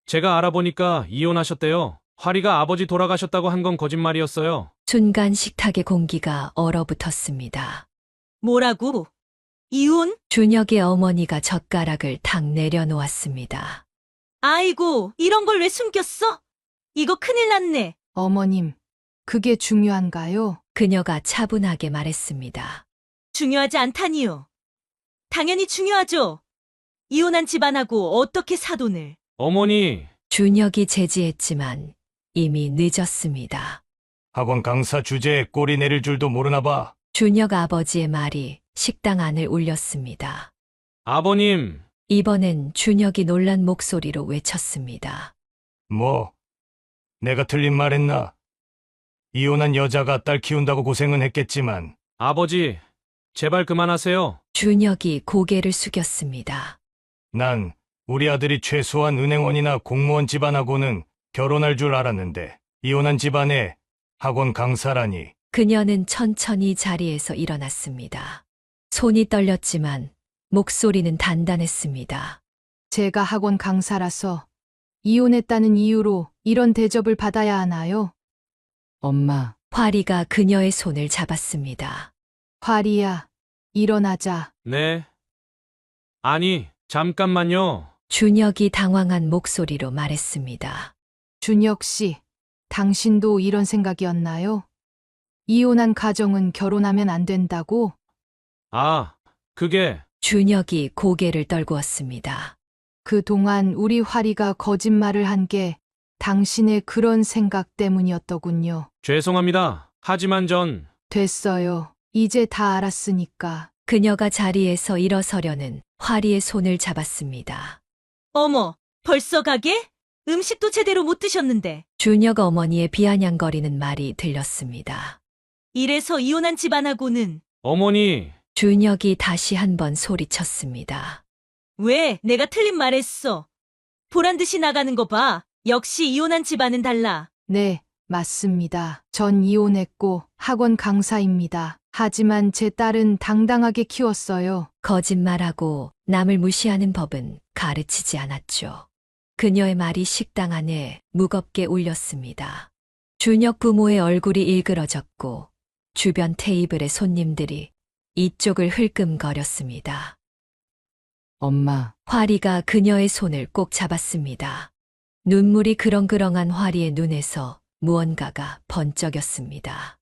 제가 알아보니까 이혼하셨대요. 화리가 아버지 돌아가셨다고 한 건 거짓말이었어요. 순간 식탁의 공기가 얼어붙었습니다. 뭐라고? 이혼? 준혁의 어머니가 젓가락을 탁 내려놓았습니다. 아이고, 이런 걸 왜 숨겼어? 이거 큰일 났네. 어머님, 그게 중요한가요? 그녀가 차분하게 말했습니다. 중요하지 않다니요. 당연히 중요하죠. 이혼한 집안하고 어떻게 사돈을. 어머니, 준혁이 제지했지만 이미 늦었습니다. 학원 강사 주제에 꼬리 내릴 줄도 모르나 봐. 준혁 아버지의 말이 식당 안을 울렸습니다. 아버님, 이번엔 준혁이 놀란 목소리로 외쳤습니다. 뭐, 내가 틀린 말 했나? 이혼한 여자가 딸 키운다고 고생은 했겠지만, 아버지, 제발 그만하세요. 준혁이 고개를 숙였습니다. 난 우리 아들이 최소한 은행원이나 공무원 집안하고는 결혼할 줄 알았는데, 이혼한 집안에 학원 강사라니. 그녀는 천천히 자리에서 일어났습니다. 손이 떨렸지만 목소리는 단단했습니다. 제가 학원 강사라서 이혼했다는 이유로 이런 대접을 받아야 하나요? 엄마, 화리가 그녀의 손을 잡았습니다. 화리야, 일어나자. 네. 아니, 잠깐만요. 준혁이 당황한 목소리로 말했습니다. 준혁 씨, 당신도 이런 생각이었나요? 이혼한 가정은 결혼하면 안 된다고? 아, 그게, 준혁이 고개를 떨구었습니다. 그동안 우리 화리가 거짓말을 한 게 당신의 그런 생각 때문이었더군요. 죄송합니다. 하지만 전, 됐어요. 이제 다 알았으니까. 그녀가 자리에서 일어서려는 화리의 손을 잡았습니다. 어머, 벌써 가게? 음식도 제대로 못 드셨는데. 준혁 어머니의 비아냥거리는 말이 들렸습니다. 이래서 이혼한 집안하고는. 어머니, 준혁이 다시 한번 소리쳤습니다. 왜 내가 틀린 말했어? 보란 듯이 나가는 거 봐. 역시 이혼한 집안은 달라. 네, 맞습니다. 전 이혼했고 학원 강사입니다. 하지만 제 딸은 당당하게 키웠어요. 거짓말하고 남을 무시하는 법은 가르치지 않았죠. 그녀의 말이 식당 안에 무겁게 울렸습니다. 준혁 부모의 얼굴이 일그러졌고 주변 테이블의 손님들이 이쪽을 흘끔거렸습니다. 엄마, 화리가 그녀의 손을 꼭 잡았습니다. 눈물이 그렁그렁한 화리의 눈에서 무언가가 번쩍였습니다.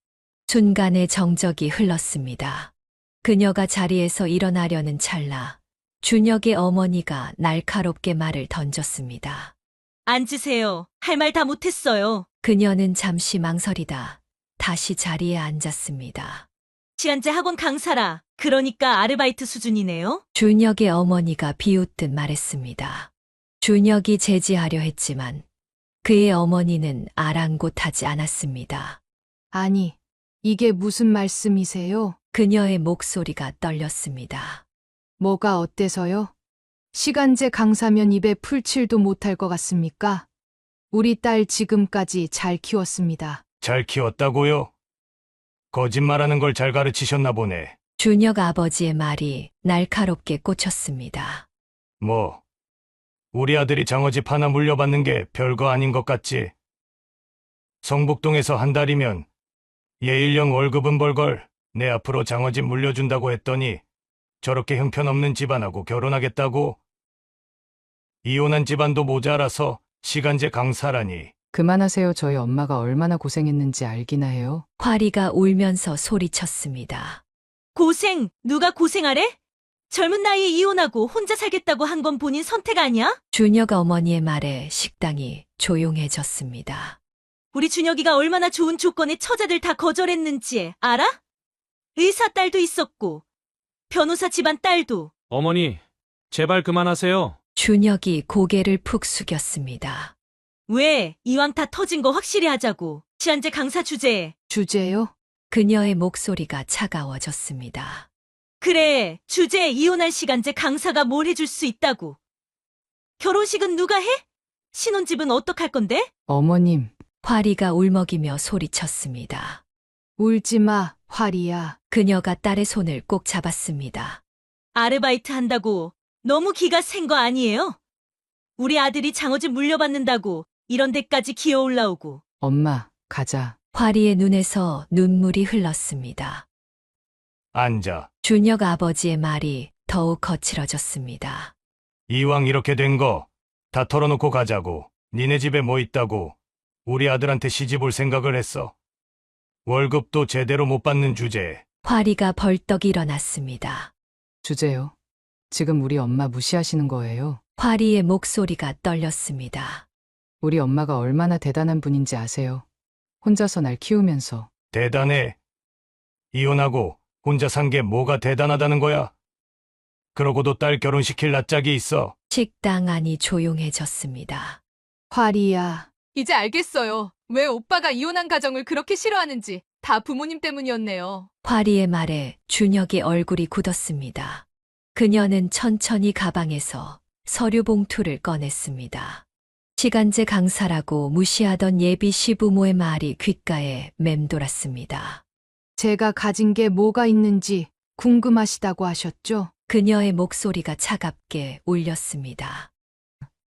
순간의 정적이 흘렀습니다. 그녀가 자리에서 일어나려는 찰나 준혁의 어머니가 날카롭게 말을 던졌습니다. 앉으세요. 할 말 다 못했어요. 그녀는 잠시 망설이다 다시 자리에 앉았습니다. 지한테 학원 강사라. 그러니까 아르바이트 수준이네요. 준혁의 어머니가 비웃듯 말했습니다. 준혁이 제지하려 했지만 그의 어머니는 아랑곳하지 않았습니다. 아니, 이게 무슨 말씀이세요? 그녀의 목소리가 떨렸습니다. 뭐가 어때서요? 시간제 강사면 입에 풀칠도 못할 것 같습니까? 우리 딸 지금까지 잘 키웠습니다. 잘 키웠다고요? 거짓말하는 걸 잘 가르치셨나 보네. 준혁 아버지의 말이 날카롭게 꽂혔습니다. 뭐, 우리 아들이 장어집 하나 물려받는 게 별거 아닌 것 같지? 성북동에서 한 달이면 예일령 월급은 벌걸. 내 앞으로 장어집 물려준다고 했더니 저렇게 형편없는 집안하고 결혼하겠다고? 이혼한 집안도 모자라서 시간제 강사라니. 그만하세요. 저희 엄마가 얼마나 고생했는지 알기나 해요. 화리가 울면서 소리쳤습니다. 고생, 누가 고생하래? 젊은 나이에 이혼하고 혼자 살겠다고 한 건 본인 선택 아니야? 준혁 어머니의 말에 식당이 조용해졌습니다. 우리 준혁이가 얼마나 좋은 조건의 처자들 다 거절했는지 알아? 의사 딸도 있었고, 변호사 집안 딸도. 어머니, 제발 그만하세요. 준혁이 고개를 푹 숙였습니다. 왜 이왕 다 터진 거 확실히 하자고. 시한제 강사 주제에. 주제요? 그녀의 목소리가 차가워졌습니다. 그래, 주제에 이혼할 시간제 강사가 뭘 해줄 수 있다고. 결혼식은 누가 해? 신혼집은 어떡할 건데? 어머님, 화리가 울먹이며 소리쳤습니다. 울지 마, 화리야. 그녀가 딸의 손을 꼭 잡았습니다. 아르바이트 한다고 너무 기가 센 거 아니에요? 우리 아들이 장어집 물려받는다고 이런 데까지 기어 올라오고. 엄마, 가자. 화리의 눈에서 눈물이 흘렀습니다. 앉아. 준혁 아버지의 말이 더욱 거칠어졌습니다. 이왕 이렇게 된 거 다 털어놓고 가자고. 니네 집에 뭐 있다고 우리 아들한테 시집 올 생각을 했어. 월급도 제대로 못 받는 주제에. 화리가 벌떡 일어났습니다. 주제요. 지금 우리 엄마 무시하시는 거예요. 화리의 목소리가 떨렸습니다. 우리 엄마가 얼마나 대단한 분인지 아세요? 혼자서 날 키우면서. 대단해. 이혼하고 혼자 산 게 뭐가 대단하다는 거야? 그러고도 딸 결혼시킬 낯짝이 있어. 식당 안이 조용해졌습니다. 화리야. 이제 알겠어요. 왜 오빠가 이혼한 가정을 그렇게 싫어하는지. 다 부모님 때문이었네요. 화리의 말에 준혁의 얼굴이 굳었습니다. 그녀는 천천히 가방에서 서류 봉투를 꺼냈습니다. 시간제 강사라고 무시하던 예비 시부모의 말이 귓가에 맴돌았습니다. 제가 가진 게 뭐가 있는지 궁금하시다고 하셨죠? 그녀의 목소리가 차갑게 울렸습니다.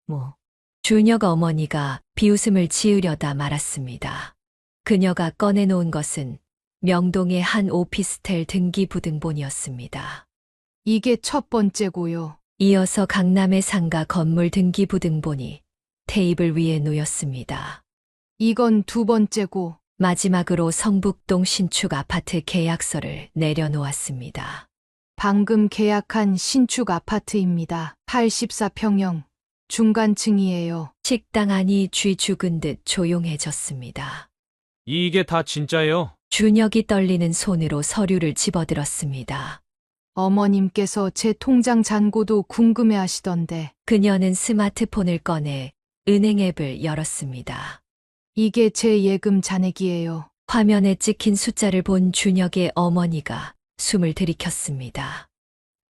뭐, 준혁 어머니가 비웃음을 지으려다 말았습니다. 그녀가 꺼내놓은 것은 명동의 한 오피스텔 등기부등본이었습니다. 이게 첫 번째고요. 이어서 강남의 상가 건물 등기부등본이 테이블 위에 놓였습니다. 이건 두 번째고. 마지막으로 성북동 신축 아파트 계약서를 내려놓았습니다. 방금 계약한 신축 아파트입니다. 84평형. 중간층이에요. 식당 안이 쥐 죽은 듯 조용해졌습니다. 이게 다 진짜예요? 준혁이 떨리는 손으로 서류를 집어들었습니다. 어머님께서 제 통장 잔고도 궁금해 하시던데. 그녀는 스마트폰을 꺼내 은행 앱을 열었습니다. 이게 제 예금 잔액이에요. 화면에 찍힌 숫자를 본 준혁의 어머니가 숨을 들이켰습니다.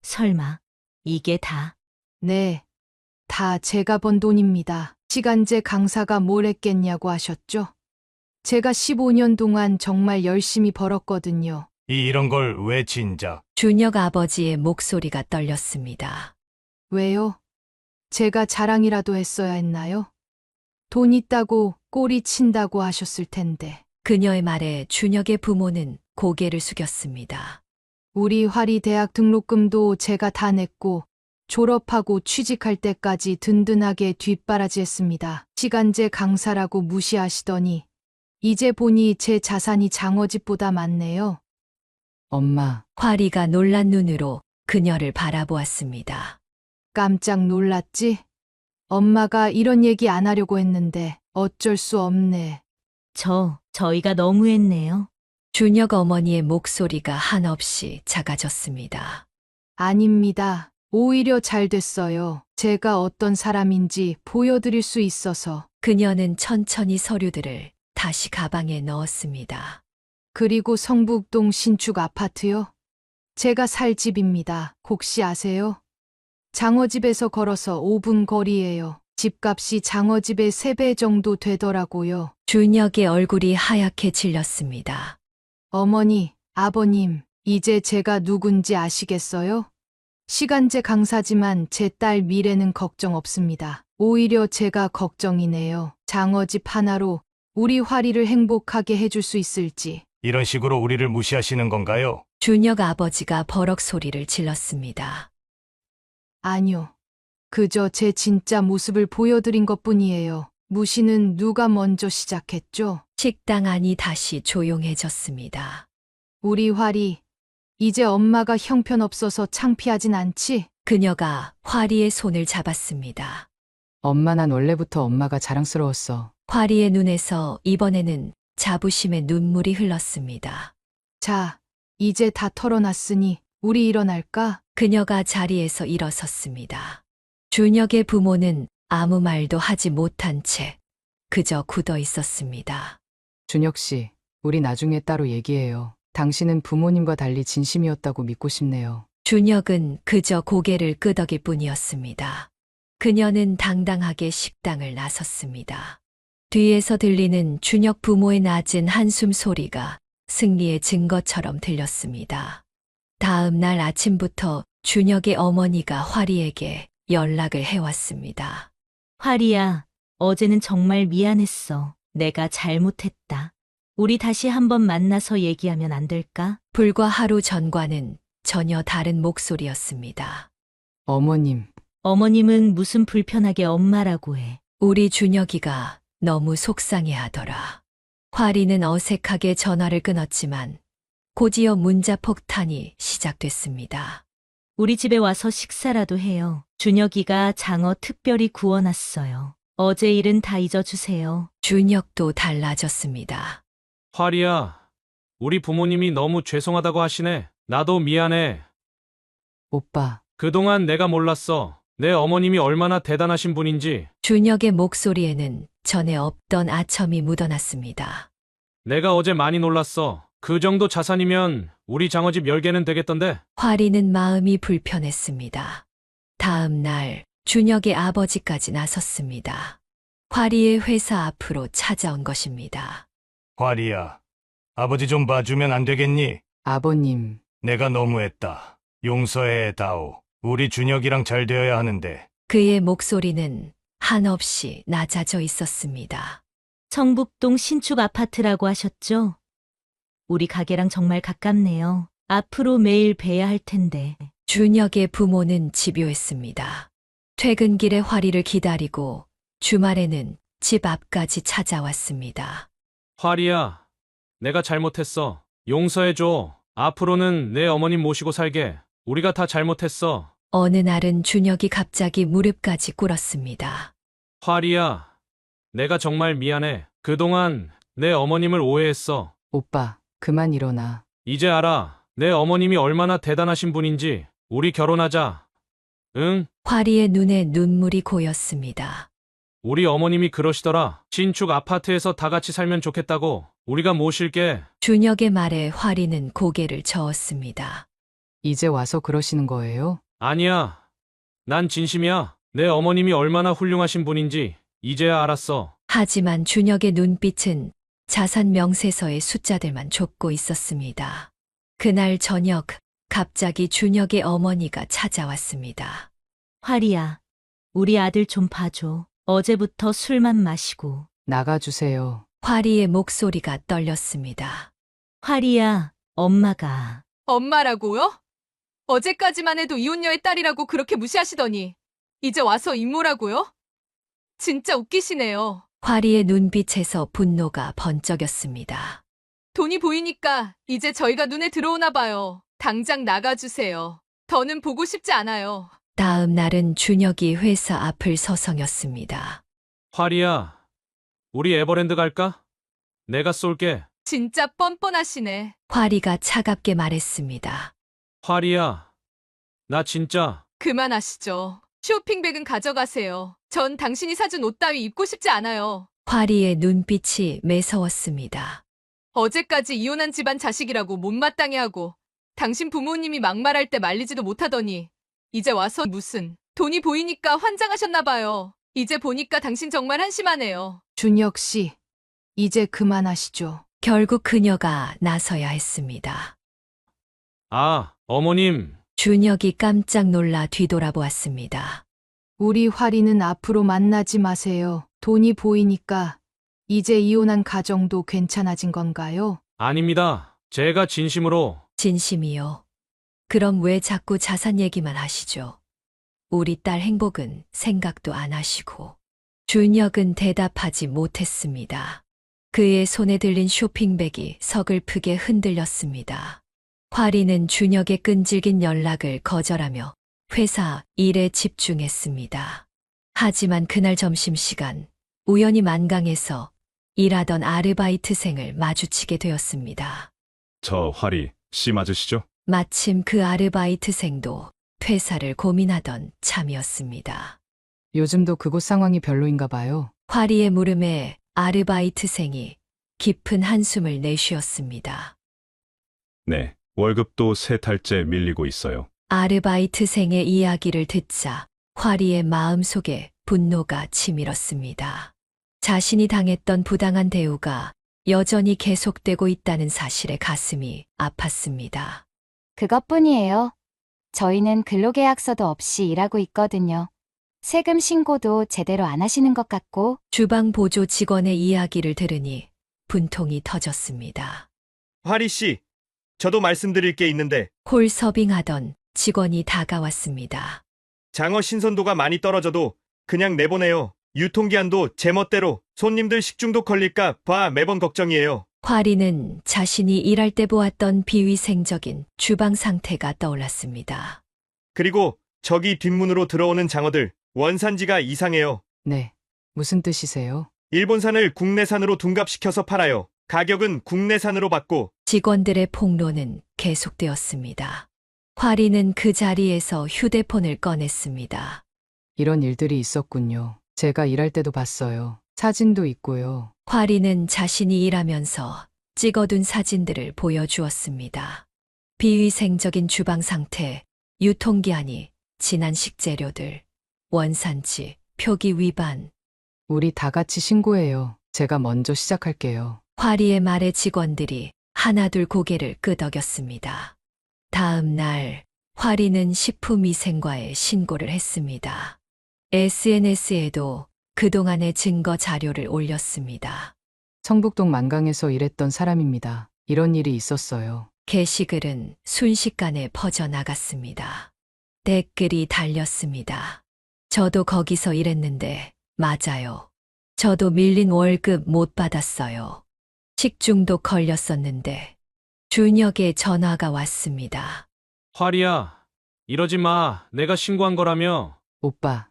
설마, 이게 다. 네. 다 제가 번 돈입니다. 시간제 강사가 뭘 했겠냐고 하셨죠? 제가 15년 동안 정말 열심히 벌었거든요. 이런 걸 왜 진작? 준혁 아버지의 목소리가 떨렸습니다. 왜요? 제가 자랑이라도 했어야 했나요? 돈 있다고 꼬리 친다고 하셨을 텐데. 그녀의 말에 준혁의 부모는 고개를 숙였습니다. 우리 화리 대학 등록금도 제가 다 냈고 졸업하고 취직할 때까지 든든하게 뒷바라지했습니다. 시간제 강사라고 무시하시더니 이제 보니 제 자산이 장어집보다 많네요. 엄마, 화리가 놀란 눈으로 그녀를 바라보았습니다. 깜짝 놀랐지? 엄마가 이런 얘기 안 하려고 했는데 어쩔 수 없네. 저희가 너무했네요. 준혁 어머니의 목소리가 한없이 작아졌습니다. 아닙니다. 오히려 잘 됐어요. 제가 어떤 사람인지 보여드릴 수 있어서. 그녀는 천천히 서류들을 다시 가방에 넣었습니다. 그리고 성북동 신축 아파트요? 제가 살 집입니다. 혹시 아세요? 장어집에서 걸어서 5분 거리예요. 집값이 장어집의 3배 정도 되더라고요. 준혁의 얼굴이 하얗게 질렸습니다. 어머니, 아버님, 이제 제가 누군지 아시겠어요? 시간제 강사지만 제 딸 미래는 걱정 없습니다. 오히려 제가 걱정이네요. 장어집 하나로 우리 화리를 행복하게 해줄 수 있을지. 이런 식으로 우리를 무시하시는 건가요? 준혁 아버지가 버럭 소리를 질렀습니다. 아니요. 그저 제 진짜 모습을 보여드린 것뿐이에요. 무시는 누가 먼저 시작했죠? 식당 안이 다시 조용해졌습니다. 우리 활이, 이제 엄마가 형편없어서 창피하진 않지? 그녀가 화리의 손을 잡았습니다. 엄마, 난 원래부터 엄마가 자랑스러웠어. 화리의 눈에서 이번에는 자부심의 눈물이 흘렀습니다. 자, 이제 다 털어놨으니 우리 일어날까? 그녀가 자리에서 일어섰습니다. 준혁의 부모는 아무 말도 하지 못한 채 그저 굳어 있었습니다. 준혁 씨, 우리 나중에 따로 얘기해요. 당신은 부모님과 달리 진심이었다고 믿고 싶네요. 준혁은 그저 고개를 끄덕일 뿐이었습니다. 그녀는 당당하게 식당을 나섰습니다. 뒤에서 들리는 준혁 부모의 낮은 한숨 소리가 승리의 증거처럼 들렸습니다. 다음 날 아침부터 준혁의 어머니가 화리에게 연락을 해왔습니다. 화리야, 어제는 정말 미안했어. 내가 잘못했다. 우리 다시 한번 만나서 얘기하면 안 될까? 불과 하루 전과는 전혀 다른 목소리였습니다. 어머님, 어머님은 무슨 불편하게 엄마라고 해. 우리 준혁이가 너무 속상해하더라. 화리는 어색하게 전화를 끊었지만 곧이어 문자 폭탄이 시작됐습니다. 우리 집에 와서 식사라도 해요. 준혁이가 장어 특별히 구워놨어요. 어제 일은 다 잊어주세요. 준혁도 달라졌습니다. 화리야, 우리 부모님이 너무 죄송하다고 하시네. 나도 미안해. 오빠, 그동안 내가 몰랐어. 내 어머님이 얼마나 대단하신 분인지. 준혁의 목소리에는 전에 없던 아첨이 묻어났습니다. 내가 어제 많이 놀랐어. 그 정도 자산이면 우리 장어집 10개는 되겠던데. 화리는 마음이 불편했습니다. 다음 날 준혁의 아버지까지 나섰습니다. 화리의 회사 앞으로 찾아온 것입니다. 화리야, 아버지 좀 봐주면 안 되겠니? 아버님, 내가 너무했다. 용서해 다오. 우리 준혁이랑 잘 되어야 하는데. 그의 목소리는 한없이 낮아져 있었습니다. 청북동 신축 아파트라고 하셨죠? 우리 가게랑 정말 가깝네요. 앞으로 매일 뵈야 할 텐데. 준혁의 부모는 집요했습니다. 퇴근길에 화리를 기다리고 주말에는 집 앞까지 찾아왔습니다. 화리야, 내가 잘못했어. 용서해줘. 앞으로는 내 어머님 모시고 살게. 우리가 다 잘못했어. 어느 날은 준혁이 갑자기 무릎까지 꿇었습니다. 화리야, 내가 정말 미안해. 그동안 내 어머님을 오해했어. 오빠, 그만 일어나. 이제 알아. 내 어머님이 얼마나 대단하신 분인지. 우리 결혼하자. 응? 화리의 눈에 눈물이 고였습니다. 우리 어머님이 그러시더라. 신축 아파트에서 다 같이 살면 좋겠다고. 우리가 모실게. 준혁의 말에 화리는 고개를 저었습니다. 이제 와서 그러시는 거예요? 아니야. 난 진심이야. 내 어머님이 얼마나 훌륭하신 분인지 이제야 알았어. 하지만 준혁의 눈빛은 자산 명세서의 숫자들만 좁고 있었습니다. 그날 저녁, 갑자기 준혁의 어머니가 찾아왔습니다. 화리야, 우리 아들 좀 봐줘. 어제부터 술만 마시고. 나가주세요. 화리의 목소리가 떨렸습니다. 화리야, 엄마가. 엄마라고요? 어제까지만 해도 이혼녀의 딸이라고 그렇게 무시하시더니 이제 와서 임모라고요? 진짜 웃기시네요. 화리의 눈빛에서 분노가 번쩍였습니다. 돈이 보이니까 이제 저희가 눈에 들어오나 봐요. 당장 나가주세요. 더는 보고 싶지 않아요. 다음 날은 준혁이 회사 앞을 서성였습니다. 화리야, 우리 에버랜드 갈까? 내가 쏠게. 진짜 뻔뻔하시네. 화리가 차갑게 말했습니다. 화리야, 나 진짜. 그만하시죠. 쇼핑백은 가져가세요. 전 당신이 사준 옷 따위 입고 싶지 않아요. 화리의 눈빛이 매서웠습니다. 어제까지 이혼한 집안 자식이라고 못마땅해 하고 당신 부모님이 막말할 때 말리지도 못하더니 이제 와서 무슨 돈이 보이니까 환장하셨나 봐요. 이제 보니까 당신 정말 한심하네요. 준혁 씨, 이제 그만하시죠. 결국 그녀가 나서야 했습니다. 아, 어머님. 준혁이 깜짝 놀라 뒤돌아보았습니다. 우리 화리는 앞으로 만나지 마세요. 돈이 보이니까 이제 이혼한 가정도 괜찮아진 건가요? 아닙니다. 제가 진심으로. 진심이요. 그럼 왜 자꾸 자산 얘기만 하시죠? 우리 딸 행복은 생각도 안 하시고. 준혁은 대답하지 못했습니다. 그의 손에 들린 쇼핑백이 서글프게 흔들렸습니다. 화리는 준혁의 끈질긴 연락을 거절하며 회사 일에 집중했습니다. 하지만 그날 점심시간 우연히 만강에서 일하던 아르바이트생을 마주치게 되었습니다. 저 화리 씨 맞으시죠? 마침 그 아르바이트생도 퇴사를 고민하던 참이었습니다. 요즘도 그곳 상황이 별로인가 봐요. 화리의 물음에 아르바이트생이 깊은 한숨을 내쉬었습니다. 네, 월급도 3달째 밀리고 있어요. 아르바이트생의 이야기를 듣자 화리의 마음속에 분노가 치밀었습니다. 자신이 당했던 부당한 대우가 여전히 계속되고 있다는 사실에 가슴이 아팠습니다. 그것뿐이에요. 저희는 근로계약서도 없이 일하고 있거든요. 세금 신고도 제대로 안 하시는 것 같고. 주방 보조 직원의 이야기를 들으니 분통이 터졌습니다. 화리 씨, 저도 말씀드릴 게 있는데 홀 서빙하던 직원이 다가왔습니다. 장어 신선도가 많이 떨어져도 그냥 내보내요. 유통기한도 제멋대로 손님들 식중독 걸릴까 봐 매번 걱정이에요. 화리는 자신이 일할 때 보았던 비위생적인 주방 상태가 떠올랐습니다. 그리고 저기 뒷문으로 들어오는 장어들 원산지가 이상해요. 네. 무슨 뜻이세요? 일본산을 국내산으로 둔갑시켜서 팔아요. 가격은 국내산으로 받고. 직원들의 폭로는 계속되었습니다. 화리는 그 자리에서 휴대폰을 꺼냈습니다. 이런 일들이 있었군요. 제가 일할 때도 봤어요. 사진도 있고요. 화리는 자신이 일하면서 찍어둔 사진들을 보여주었습니다. 비위생적인 주방 상태, 유통기한이 지난 식재료들, 원산지, 표기 위반. 우리 다 같이 신고해요. 제가 먼저 시작할게요. 화리의 말에 직원들이 하나둘 고개를 끄덕였습니다. 다음 날 화리는 식품위생과에 신고를 했습니다. SNS에도 그동안의 증거 자료를 올렸습니다. 성북동 만강에서 일했던 사람입니다. 이런 일이 있었어요. 게시글은 순식간에 퍼져나갔습니다. 댓글이 달렸습니다. 저도 거기서 일했는데 맞아요. 저도 밀린 월급 못 받았어요. 식중독 걸렸었는데 준혁의 전화가 왔습니다. 화리야, 이러지 마. 내가 신고한 거라며. 오빠,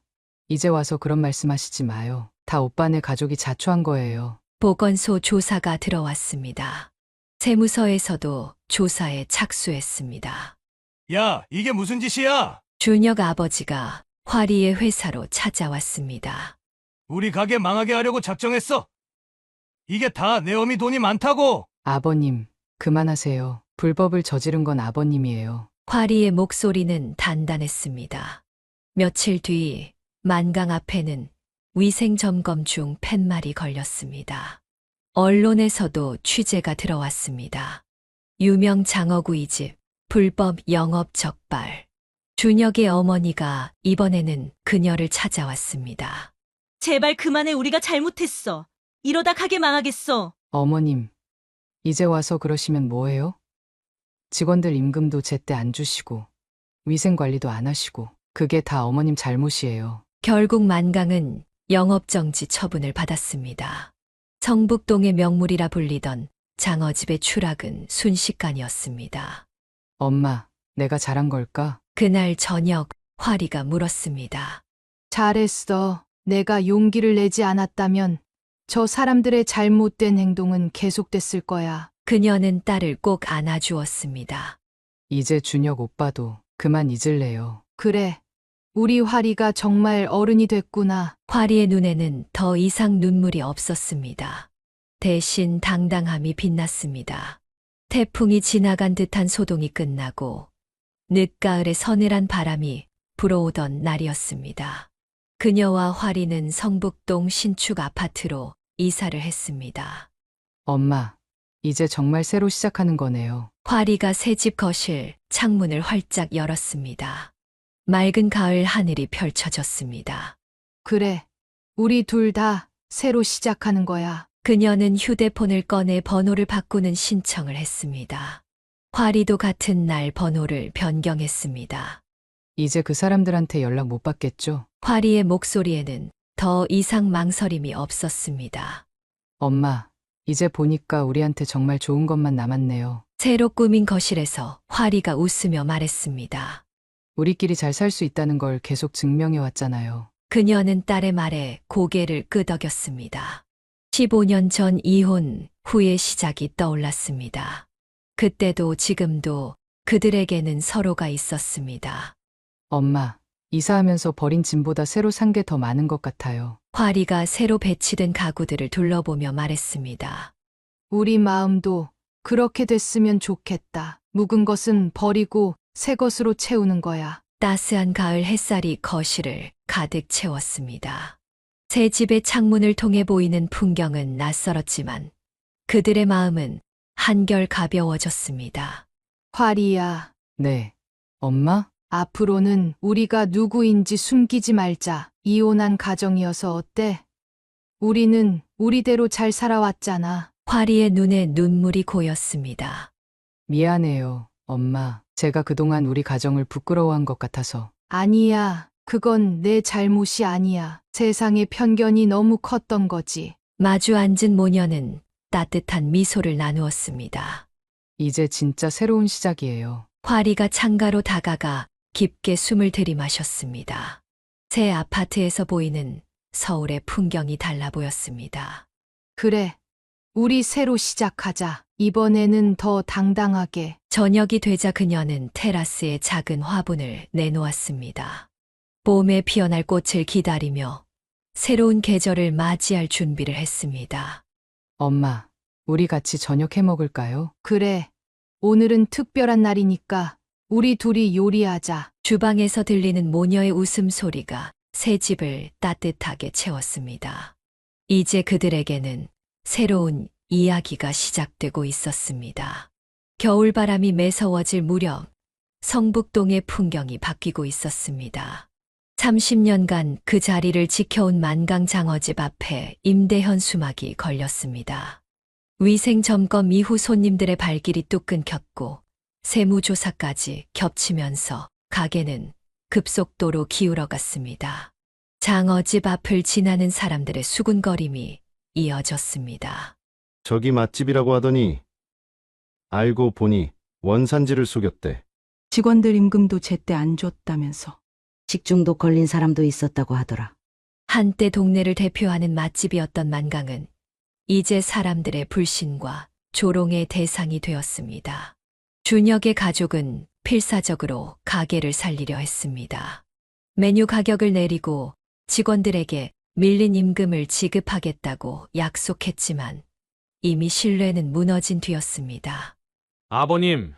이제 와서 그런 말씀하시지 마요. 다 오빠네 가족이 자초한 거예요. 보건소 조사가 들어왔습니다. 세무서에서도 조사에 착수했습니다. 야, 이게 무슨 짓이야? 준혁 아버지가 화리의 회사로 찾아왔습니다. 우리 가게 망하게 하려고 작정했어. 이게 다 내 어미 돈이 많다고. 아버님, 그만하세요. 불법을 저지른 건 아버님이에요. 화리의 목소리는 단단했습니다. 며칠 뒤 만강 앞에는 위생점검 중 팻말이 걸렸습니다. 언론에서도 취재가 들어왔습니다. 유명 장어구이집 불법 영업 적발. 준혁의 어머니가 이번에는 그녀를 찾아왔습니다. 제발 그만해. 우리가 잘못했어. 이러다 가게 망하겠어. 어머님, 이제 와서 그러시면 뭐해요? 직원들 임금도 제때 안 주시고 위생관리도 안 하시고 그게 다 어머님 잘못이에요. 결국 만강은 영업정지 처분을 받았습니다. 성북동의 명물이라 불리던 장어집의 추락은 순식간이었습니다. 엄마, 내가 잘한 걸까? 그날 저녁 화리가 물었습니다. 잘했어. 내가 용기를 내지 않았다면 저 사람들의 잘못된 행동은 계속됐을 거야. 그녀는 딸을 꼭 안아주었습니다. 이제 준혁 오빠도 그만 잊을래요. 그래. 우리 화리가 정말 어른이 됐구나. 화리의 눈에는 더 이상 눈물이 없었습니다. 대신 당당함이 빛났습니다. 태풍이 지나간 듯한 소동이 끝나고 늦가을의 서늘한 바람이 불어오던 날이었습니다. 그녀와 화리는 성북동 신축 아파트로 이사를 했습니다. 엄마, 이제 정말 새로 시작하는 거네요. 화리가 새집 거실 창문을 활짝 열었습니다. 맑은 가을 하늘이 펼쳐졌습니다. 그래. 우리 둘 다 새로 시작하는 거야. 그녀는 휴대폰을 꺼내 번호를 바꾸는 신청을 했습니다. 화리도 같은 날 번호를 변경했습니다. 이제 그 사람들한테 연락 못 받겠죠? 화리의 목소리에는 더 이상 망설임이 없었습니다. 엄마, 이제 보니까 우리한테 정말 좋은 것만 남았네요. 새로 꾸민 거실에서 화리가 웃으며 말했습니다. 우리끼리 잘 살 수 있다는 걸 계속 증명해 왔잖아요. 그녀는 딸의 말에 고개를 끄덕였습니다. 15년 전 이혼 후의 시작이 떠올랐습니다. 그때도 지금도 그들에게는 서로가 있었습니다. 엄마, 이사하면서 버린 짐보다 새로 산 게 더 많은 것 같아요. 화리가 새로 배치된 가구들을 둘러보며 말했습니다. 우리 마음도 그렇게 됐으면 좋겠다. 묵은 것은 버리고 새 것으로 채우는 거야. 따스한 가을 햇살이 거실을 가득 채웠습니다. 새 집의 창문을 통해 보이는 풍경은 낯설었지만 그들의 마음은 한결 가벼워졌습니다. 화리야. 네. 엄마? 앞으로는 우리가 누구인지 숨기지 말자. 이혼한 가정이어서 어때? 우리는 우리대로 잘 살아왔잖아. 화리의 눈에 눈물이 고였습니다. 미안해요, 엄마. 제가 그동안 우리 가정을 부끄러워한 것 같아서. 아니야. 그건 내 잘못이 아니야. 세상의 편견이 너무 컸던 거지. 마주 앉은 모녀는 따뜻한 미소를 나누었습니다. 이제 진짜 새로운 시작이에요. 화리가 창가로 다가가 깊게 숨을 들이마셨습니다. 새 아파트에서 보이는 서울의 풍경이 달라 보였습니다. 그래. 우리 새로 시작하자. 이번에는 더 당당하게. 저녁이 되자 그녀는 테라스에 작은 화분을 내놓았습니다. 봄에 피어날 꽃을 기다리며 새로운 계절을 맞이할 준비를 했습니다. 엄마, 우리 같이 저녁 해 먹을까요? 그래. 오늘은 특별한 날이니까 우리 둘이 요리하자. 주방에서 들리는 모녀의 웃음소리가 새 집을 따뜻하게 채웠습니다. 이제 그들에게는 새로운 이야기가 시작되고 있었습니다. 겨울바람이 매서워질 무렵 성북동의 풍경이 바뀌고 있었습니다. 30년간 그 자리를 지켜온 만강장어집 앞에 임대현 수막이 걸렸습니다. 위생 점검 이후 손님들의 발길이 뚝 끊겼고 세무조사까지 겹치면서 가게는 급속도로 기울어갔습니다. 장어집 앞을 지나는 사람들의 수군거림이 이어졌습니다. 저기 맛집이라고 하더니 알고 보니 원산지를 속였대. 직원들 임금도 제때 안 줬다면서. 식중독 걸린 사람도 있었다고 하더라. 한때 동네를 대표하는 맛집이었던 만강은 이제 사람들의 불신과 조롱의 대상이 되었습니다. 준혁의 가족은 필사적으로 가게를 살리려 했습니다. 메뉴 가격을 내리고 직원들에게 밀린 임금을 지급하겠다고 약속했지만 이미 신뢰는 무너진 뒤였습니다. 아버님,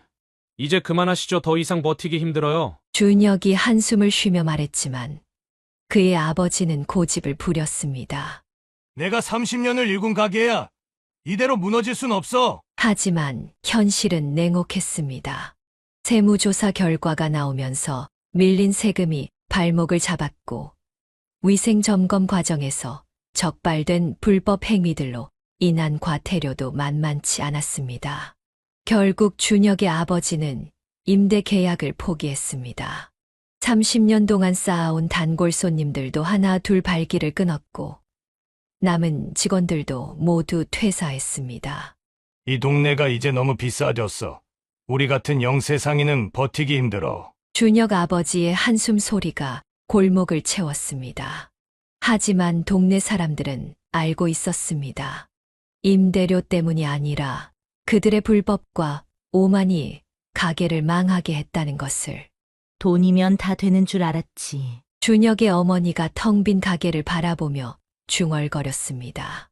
이제 그만하시죠. 더 이상 버티기 힘들어요. 준혁이 한숨을 쉬며 말했지만 그의 아버지는 고집을 부렸습니다. 내가 30년을 일군 가게야. 이대로 무너질 순 없어. 하지만 현실은 냉혹했습니다. 세무조사 결과가 나오면서 밀린 세금이 발목을 잡았고 위생점검 과정에서 적발된 불법 행위들로 인한 과태료도 만만치 않았습니다. 결국 준혁의 아버지는 임대 계약을 포기했습니다. 30년 동안 쌓아온 단골 손님들도 하나 둘 발길을 끊었고 남은 직원들도 모두 퇴사했습니다. 이 동네가 이제 너무 비싸졌어. 우리 같은 영세 상인은 버티기 힘들어. 준혁 아버지의 한숨 소리가 골목을 채웠습니다. 하지만 동네 사람들은 알고 있었습니다. 임대료 때문이 아니라 그들의 불법과 오만이 가게를 망하게 했다는 것을. 돈이면 다 되는 줄 알았지. 준혁의 어머니가 텅 빈 가게를 바라보며 중얼거렸습니다.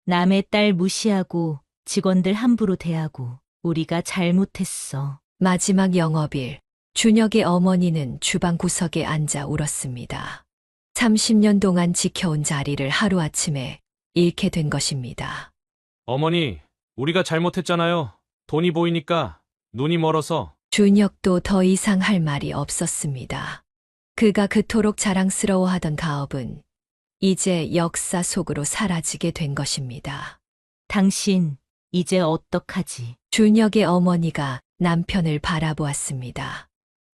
남의 딸 무시하고 직원들 함부로 대하고 우리가 잘못했어. 마지막 영업일, 준혁의 어머니는 주방 구석에 앉아 울었습니다. 30년 동안 지켜온 자리를 하루아침에 잃게 된 것입니다. 어머니, 우리가 잘못했잖아요. 돈이 보이니까 눈이 멀어서. 준혁도 더 이상 할 말이 없었습니다. 그가 그토록 자랑스러워하던 가업은 이제 역사 속으로 사라지게 된 것입니다. 당신, 이제 어떡하지? 준혁의 어머니가 남편을 바라보았습니다.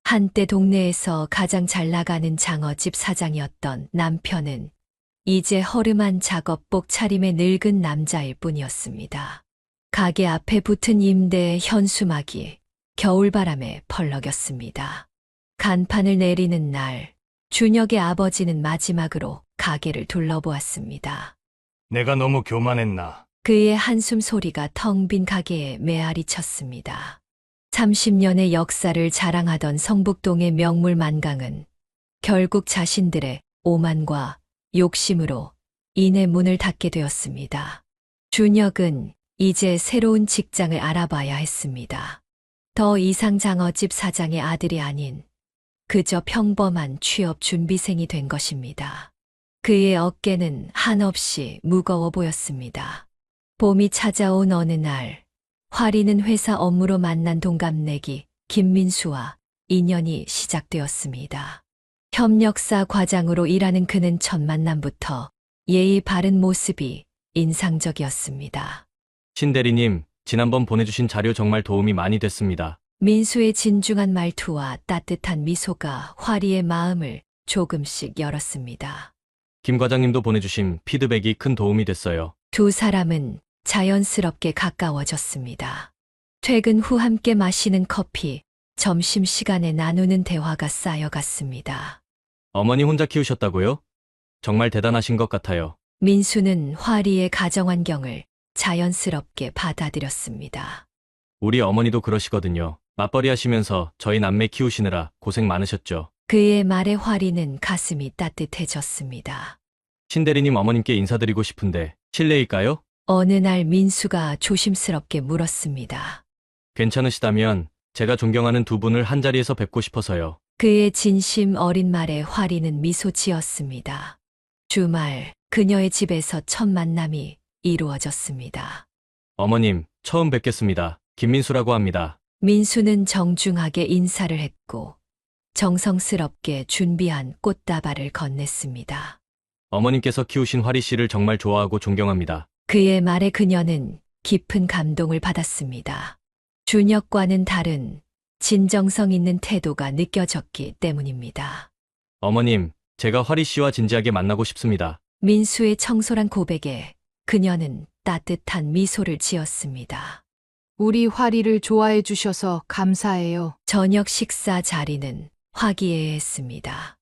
한때 동네에서 가장 잘 나가는 장어집 사장이었던 남편은 이제 허름한 작업복 차림의 늙은 남자일 뿐이었습니다. 가게 앞에 붙은 임대의 현수막이 겨울바람에 펄럭였습니다. 간판을 내리는 날, 준혁의 아버지는 마지막으로 가게를 둘러보았습니다. 내가 너무 교만했나? 그의 한숨 소리가 텅 빈 가게에 메아리 쳤습니다. 30년의 역사를 자랑하던 성북동의 명물 만강은 결국 자신들의 오만과 욕심으로 이내 문을 닫게 되었습니다. 준혁은 이제 새로운 직장을 알아봐야 했습니다. 더 이상 장어집 사장의 아들이 아닌 그저 평범한 취업 준비생이 된 것입니다. 그의 어깨는 한없이 무거워 보였습니다. 봄이 찾아온 어느 날, 화리는 회사 업무로 만난 동갑내기 김민수와 인연이 시작되었습니다. 협력사 과장으로 일하는 그는 첫 만남부터 예의 바른 모습이 인상적이었습니다. 신 대리님, 지난번 보내주신 자료 정말 도움이 많이 됐습니다. 민수의 진중한 말투와 따뜻한 미소가 화리의 마음을 조금씩 열었습니다. 김 과장님도 보내주신 피드백이 큰 도움이 됐어요. 두 사람은 자연스럽게 가까워졌습니다. 퇴근 후 함께 마시는 커피, 점심시간에 나누는 대화가 쌓여갔습니다. 어머니 혼자 키우셨다고요? 정말 대단하신 것 같아요. 민수는 화리의 가정환경을 자연스럽게 받아들였습니다. 우리 어머니도 그러시거든요. 맞벌이 하시면서 저희 남매 키우시느라 고생 많으셨죠. 그의 말에 화리는 가슴이 따뜻해졌습니다. 신 대리님 어머님께 인사드리고 싶은데 실례일까요? 어느 날 민수가 조심스럽게 물었습니다. 괜찮으시다면 제가 존경하는 두 분을 한자리에서 뵙고 싶어서요. 그의 진심 어린 말에 화리는 미소 지었습니다. 주말 그녀의 집에서 첫 만남이 이루어졌습니다. 어머님, 처음 뵙겠습니다. 김민수라고 합니다. 민수는 정중하게 인사를 했고 정성스럽게 준비한 꽃다발을 건넸습니다. 어머님께서 키우신 화리 씨를 정말 좋아하고 존경합니다. 그의 말에 그녀는 깊은 감동을 받았습니다. 준혁과는 다른 진정성 있는 태도가 느껴졌기 때문입니다. 어머님, 제가 화리 씨와 진지하게 만나고 싶습니다. 민수의 청솔한 고백에 그녀는 따뜻한 미소를 지었습니다. 우리 화리를 좋아해 주셔서 감사해요. 저녁 식사 자리는 화기애애했습니다.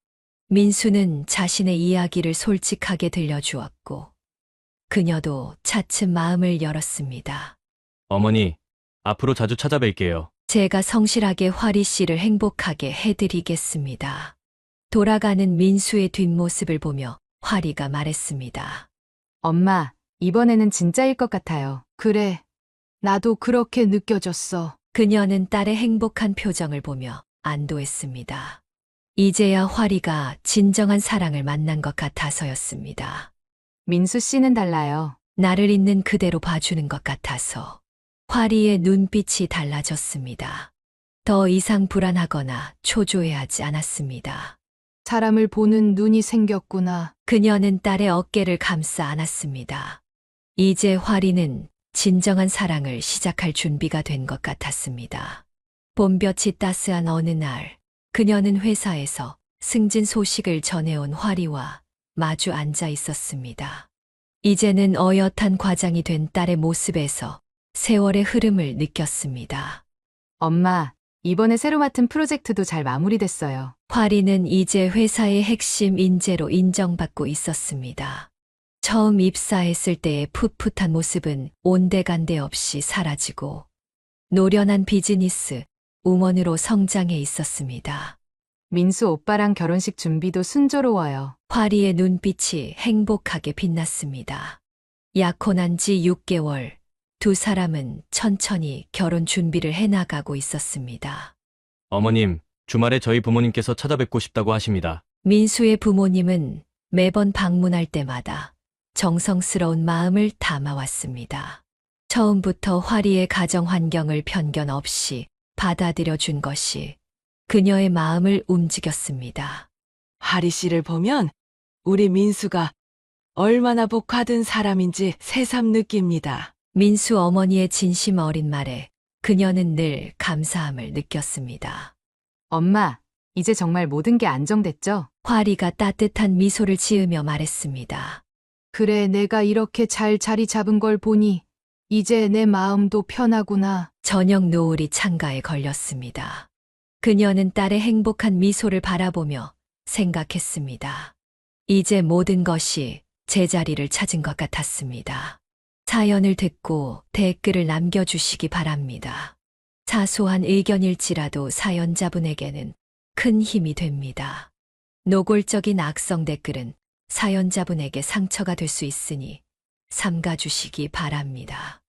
민수는 자신의 이야기를 솔직하게 들려주었고 그녀도 차츰 마음을 열었습니다. 어머니, 앞으로 자주 찾아뵐게요. 제가 성실하게 화리 씨를 행복하게 해드리겠습니다. 돌아가는 민수의 뒷모습을 보며 화리가 말했습니다. 엄마, 이번에는 진짜일 것 같아요. 그래. 나도 그렇게 느껴졌어. 그녀는 딸의 행복한 표정을 보며 안도했습니다. 이제야 화리가 진정한 사랑을 만난 것 같아서였습니다. 민수 씨는 달라요. 나를 있는 그대로 봐주는 것 같아서. 화리의 눈빛이 달라졌습니다. 더 이상 불안하거나 초조해하지 않았습니다. 사람을 보는 눈이 생겼구나. 그녀는 딸의 어깨를 감싸 안았습니다. 이제 화리는 진정한 사랑을 시작할 준비가 된 것 같았습니다. 봄볕이 따스한 어느 날, 그녀는 회사에서 승진 소식을 전해온 화리와 마주 앉아 있었습니다. 이제는 어엿한 과장이 된 딸의 모습에서 세월의 흐름을 느꼈습니다. 엄마, 이번에 새로 맡은 프로젝트도 잘 마무리됐어요. 화리는 이제 회사의 핵심 인재로 인정받고 있었습니다. 처음 입사했을 때의 풋풋한 모습은 온데간데 없이 사라지고 노련한 비즈니스 우먼으로 성장해 있었습니다. 민수 오빠랑 결혼식 준비도 순조로워요. 화리의 눈빛이 행복하게 빛났습니다. 약혼한 지 6개월, 두 사람은 천천히 결혼 준비를 해나가고 있었습니다. 어머님, 주말에 저희 부모님께서 찾아뵙고 싶다고 하십니다. 민수의 부모님은 매번 방문할 때마다 정성스러운 마음을 담아왔습니다. 처음부터 화리의 가정 환경을 편견 없이 받아들여 준 것이 그녀의 마음을 움직였습니다. 하리 씨를 보면 우리 민수가 얼마나 복받은 사람인지 새삼 느낍니다. 민수 어머니의 진심 어린 말에 그녀는 늘 감사함을 느꼈습니다. 엄마, 이제 정말 모든 게 안정됐죠? 화리가 따뜻한 미소를 지으며 말했습니다. 그래, 내가 이렇게 잘 자리 잡은 걸 보니 이제 내 마음도 편하구나. 저녁 노을이 창가에 걸렸습니다. 그녀는 딸의 행복한 미소를 바라보며 생각했습니다. 이제 모든 것이 제자리를 찾은 것 같았습니다. 사연을 듣고 댓글을 남겨주시기 바랍니다. 사소한 의견일지라도 사연자분에게는 큰 힘이 됩니다. 노골적인 악성 댓글은 사연자분에게 상처가 될 수 있으니 삼가주시기 바랍니다.